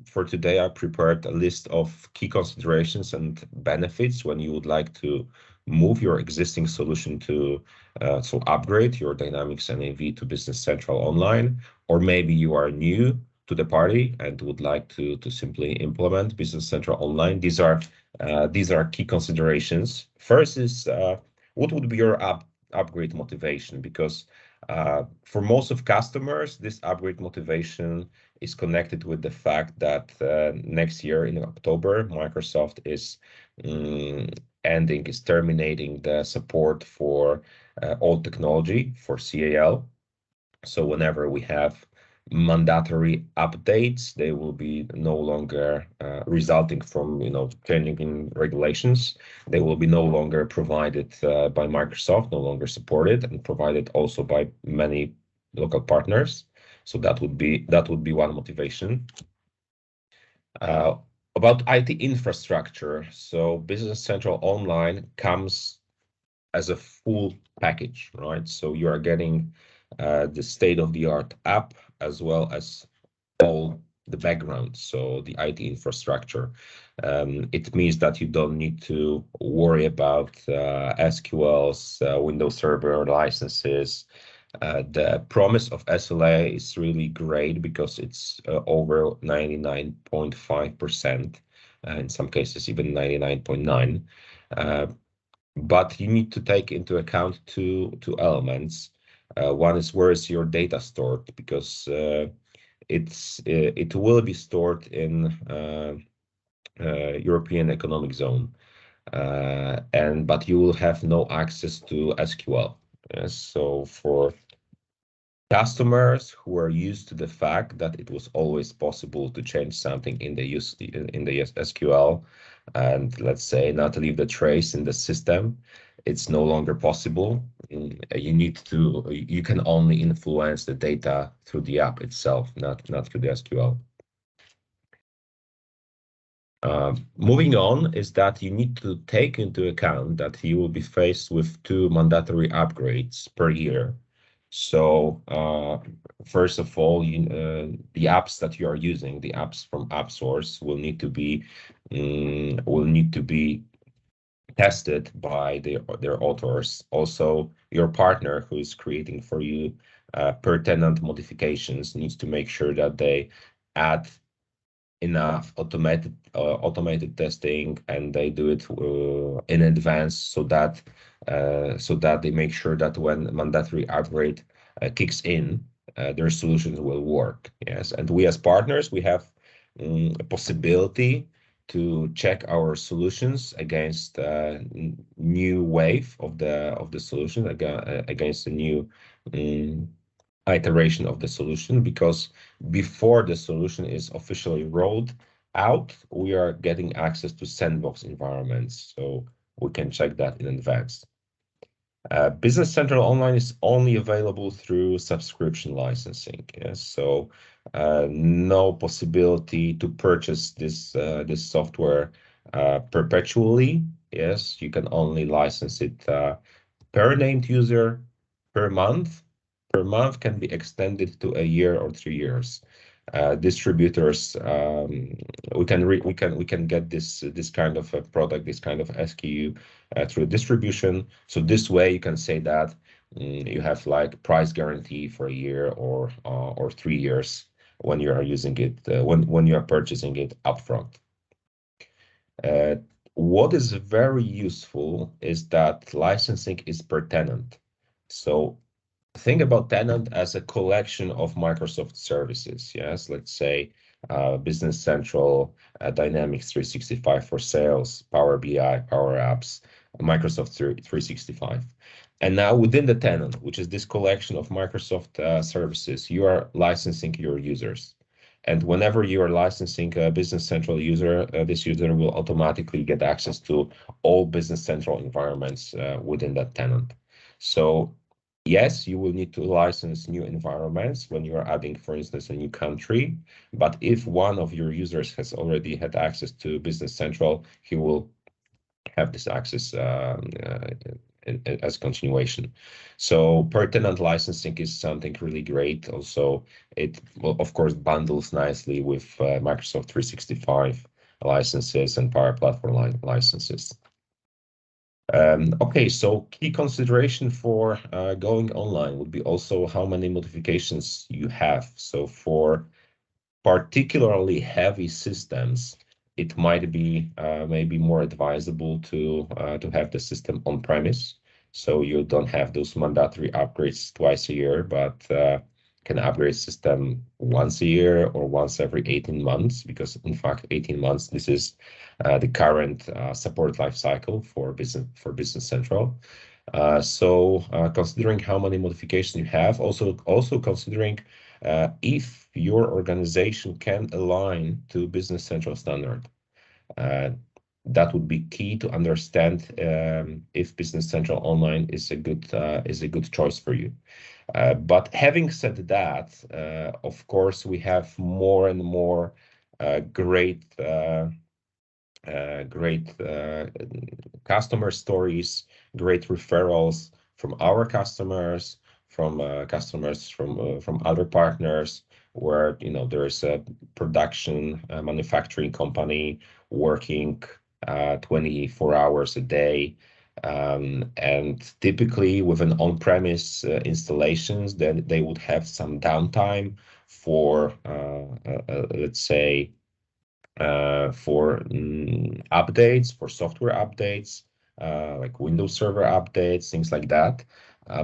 for today I prepared a list of key considerations and benefits when you would like to move your existing solution to so upgrade your Dynamics NAV to Business Central Online, or maybe you are new to the party and would like to simply implement Business Central Online. These are key considerations. First is what would be your upgrade motivation, because for most of customers, this upgrade motivation is connected with the fact that next year in October, Microsoft is terminating the support for old technology for CAL. So whenever we have mandatory updates, they will be no longer resulting from changing in regulations. They will be no longer provided by Microsoft, no longer supported, and provided also by many local partners. So that would be one motivation. About IT infrastructure, so Business Central Online comes as a full package, right? So you are getting the state-of-the-art app as well as all the background, so the IT infrastructure. It means that you don't need to worry about SQLs, Windows Server licenses. The promise of SLA is really great because it's over 99.5%, in some cases even 99.9%. But you need to take into account two elements. One is where is your data stored, because it will be stored in European Economic Zone, but you will have no access to SQL. So for customers who are used to the fact that it was always possible to change something in the SQL and, let's say, not leave the trace in the system, it's no longer possible. You can only influence the data through the app itself, not through the SQL. Moving on is that you need to take into account that you will be faced with 2 mandatory upgrades per year. So first of all, the apps that you are using, the apps from AppSource, will need to be tested by their authors. Also, your partner who is creating for you per tenant modifications needs to make sure that they add enough automated testing, and they do it in advance, so that they make sure that when mandatory upgrade kicks in, their solutions will work. Yes, and we as partners, we have a possibility to check our solutions against new wave of the solution, against a new iteration of the solution, because before the solution is officially rolled out, we are getting access to sandbox environments, so we can check that in advance. Business Central Online is only available through subscription licensing. Yes? So no possibility to purchase this software perpetually. Yes, you can only license it per named user per month. Per month can be extended to a year or 3 years. Distributors, we can get this kind of a product, this kind of SKU through distribution. So this way you can say that you have like price guarantee for a year or 3 years when you are using it, when you are purchasing it upfront. What is very useful is that licensing is per tenant. So think about tenant as a collection of Microsoft services. Yes, let's say Business Central, Dynamics 365 for sales, Power BI, Power Apps, Microsoft 365. And now within the tenant, which is this collection of Microsoft services, you are licensing your users. And whenever you are licensing a Business Central user, this user will automatically get access to all Business Central environments within that tenant. So yes, you will need to license new environments when you are adding, for instance, a new country. But if one of your users has already had access to Business Central, he will have this access as continuation. So per tenant licensing is something really great. Also, it will of course bundles nicely with Microsoft 365 licenses and Power Platform licenses. Okay, so key consideration for going online would be also how many modifications you have. So for particularly heavy systems, it might be maybe more advisable to have the system on premise, so you don't have those mandatory upgrades twice a year, but can upgrade system once a year or once every 18 months, because in fact 18 months this is the current support life cycle for Business Central. So considering how many modifications you have, also considering if your organization can align to Business Central standard. That would be key to understand if Business Central Online is a good choice for you. But having said that, of course, we have more and more great customer stories, great referrals from our customers, from other partners, where there is a production manufacturing company working 24 hours a day, and typically with an on-premise installations, then they would have some downtime for let's say for updates, for software updates, like Windows Server updates, things like that.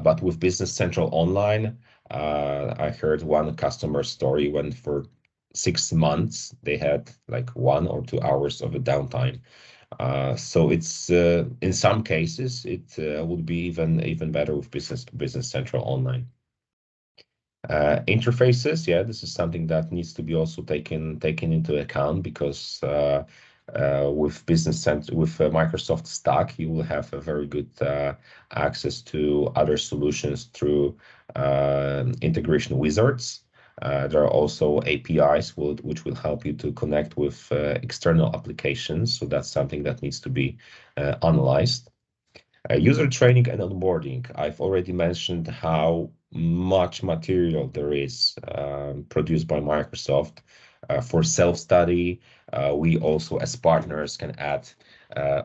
But with Business Central Online, I heard one customer story when for 6 months they had like 1 or 2 hours of a downtime. So it's in some cases it would be even better with Business Central Online. Interfaces, yeah, this is something that needs to be also taken into account, because with Microsoft Stack, you will have a very good access to other solutions through integration wizards. There are also APIs which will help you to connect with external applications, so that's something that needs to be analyzed. User training and onboarding. I've already mentioned how much material there is produced by Microsoft for self-study. We also, as partners, can add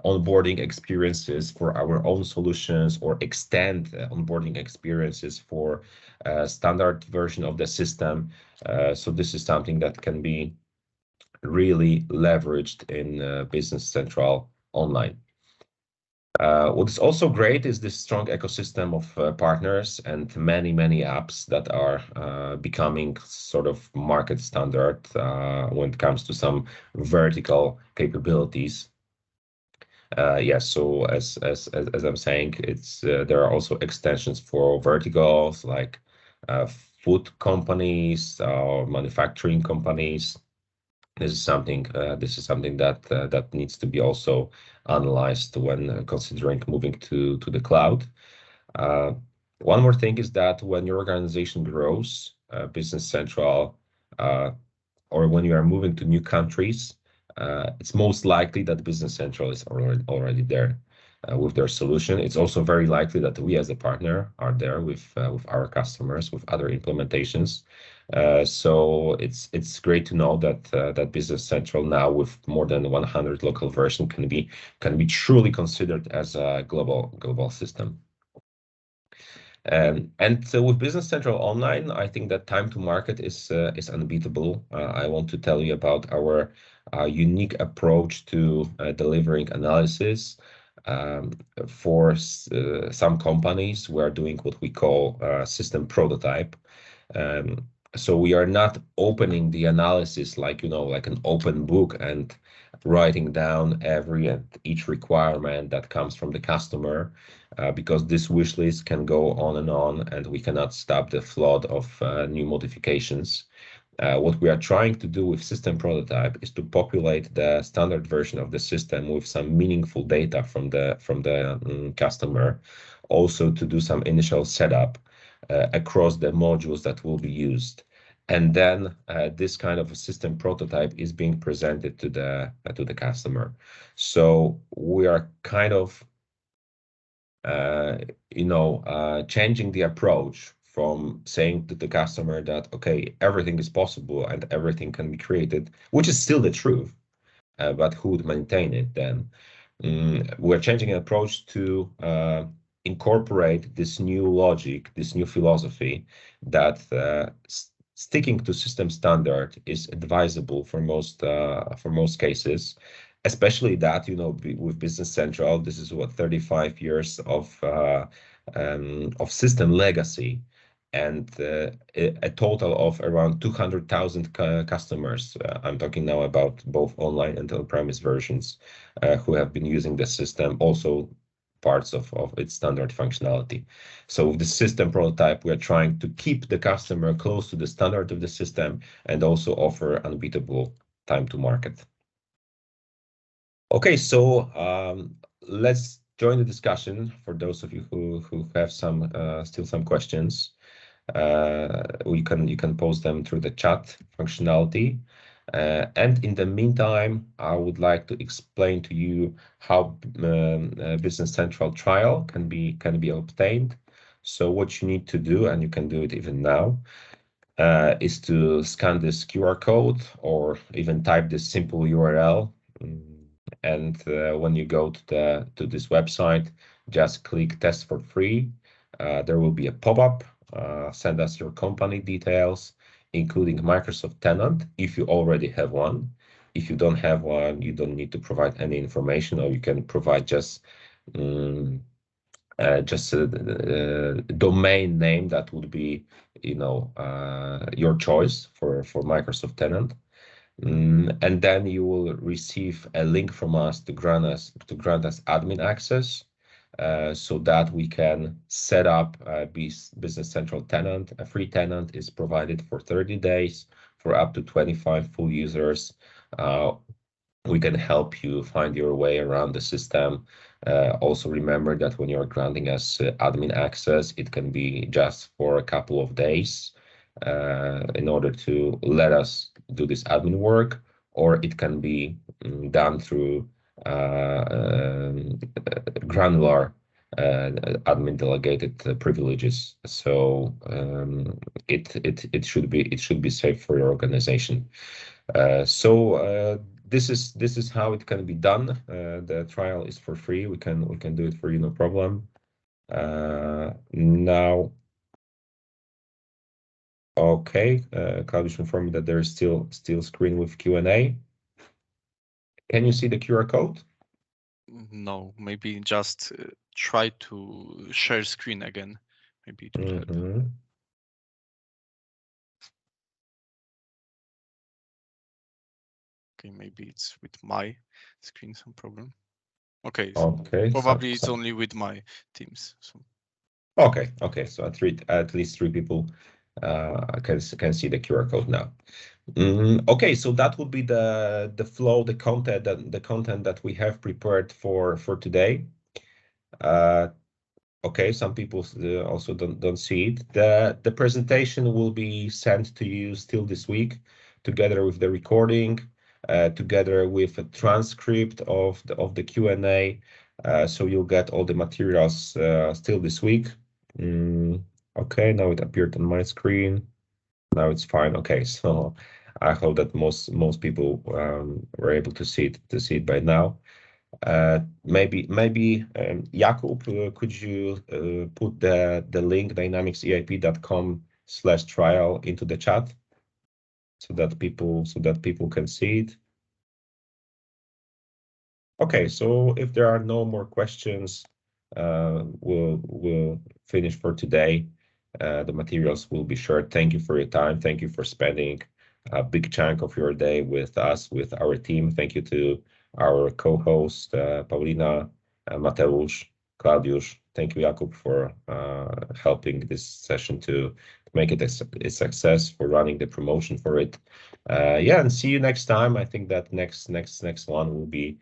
onboarding experiences for our own solutions, or extend onboarding experiences for standard version of the system. So this is something that can be really leveraged in Business Central Online. What is also great is this strong ecosystem of partners and many apps that are becoming sort of market standard when it comes to some vertical capabilities. Yes, so as I'm saying, it's there are also extensions for verticals like food companies or manufacturing companies. This is something that needs to be also analyzed when considering moving to the cloud. One more thing is that when your organization grows, Business Central, or when you are moving to new countries, it's most likely that Business Central is already there with their solution. It's also very likely that we as a partner are there with our customers with other implementations. So it's great to know that Business Central now, with more than 100 local version, can be truly considered as a global system. And so with Business Central Online, I think that time to market is unbeatable. I want to tell you about our unique approach to delivering analysis. For some companies, we are doing what we call system prototype. So we are not opening the analysis like an open book and writing down every and each requirement that comes from the customer, because this wish list can go on, and we cannot stop the flood of new modifications. What we are trying to do with system prototype is to populate the standard version of the system with some meaningful data from the customer, also to do some initial setup across the modules that will be used. And then this kind of a system prototype is being presented to the customer. So we are kind of changing the approach from saying to the customer that, okay, everything is possible and everything can be created, which is still the truth, but who would maintain it then? We're changing an approach to incorporate this new logic, this new philosophy that sticking to system standard is advisable for most cases, especially that, with Business Central, this is what 35 years of system legacy and a total of around 200,000 customers. I'm talking now about both online and on-premise versions who have been using the system, also parts of its standard functionality. So with the system prototype, we are trying to keep the customer close to the standard of the system and also offer unbeatable time to market. Okay, so let's join the discussion for those of you who have still some questions. You can post them through the chat functionality. And in the meantime, I would like to explain to you how Business Central trial can be obtained. So what you need to do, and you can do it even now, is to scan this QR code or even type this simple URL. And when you go to this website, just click test for free. There will be a pop-up. Send us your company details, including Microsoft tenant, if you already have one. If you don't have one, you don't need to provide any information, or you can provide just a domain name that would be, your choice for Microsoft tenant. And then you will receive a link from us to grant us admin access. So that we can set up a Business Central tenant. A free tenant is provided for 30 days for up to 25 full users. We can help you find your way around the system. Also remember that when you're granting us admin access, it can be just for a couple of days in order to let us do this admin work, or it can be done through granular admin delegated privileges. So it should be safe for your organization. This is how it can be done. The trial is for free. We can do it for you, no problem. Now, okay, Claudius informed me that there is still screen with Q&A. Can you see the QR code? No, maybe just try to share screen again. Maybe it will help. Okay, maybe it's with my screen some problem. Okay, okay, probably it's only with my Teams. So. Okay, so at least three people can see the QR code now. Okay, so that would be the flow, the content that we have prepared for today. Okay, some people also don't see it. The presentation will be sent to you still this week, together with the recording, together with a transcript of the Q&A. So you'll get all the materials still this week. Okay, now it appeared on my screen. Now it's fine. Okay, so I hope that most people were able to see it by now. Maybe Jakub, could you put the link dynamicseip.com/trial into the chat so that people can see it. Okay, so if there are no more questions, we'll finish for today. The materials will be shared. Thank you for your time. Thank you for spending a big chunk of your day with us, with our team. Thank you to our co-host, Paulina, Mateusz, Claudius. Thank you, Jakub, for helping this session to make it a success, for running the promotion for it. Yeah, and see you next time. I think that next one will be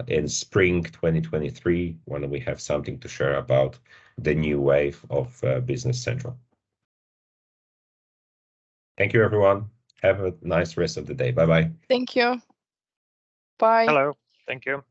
in spring 2023, when we have something to share about the new wave of Business Central. Thank you, everyone. Have a nice rest of the day. Bye-bye. Thank you. Bye. Hello. Thank you.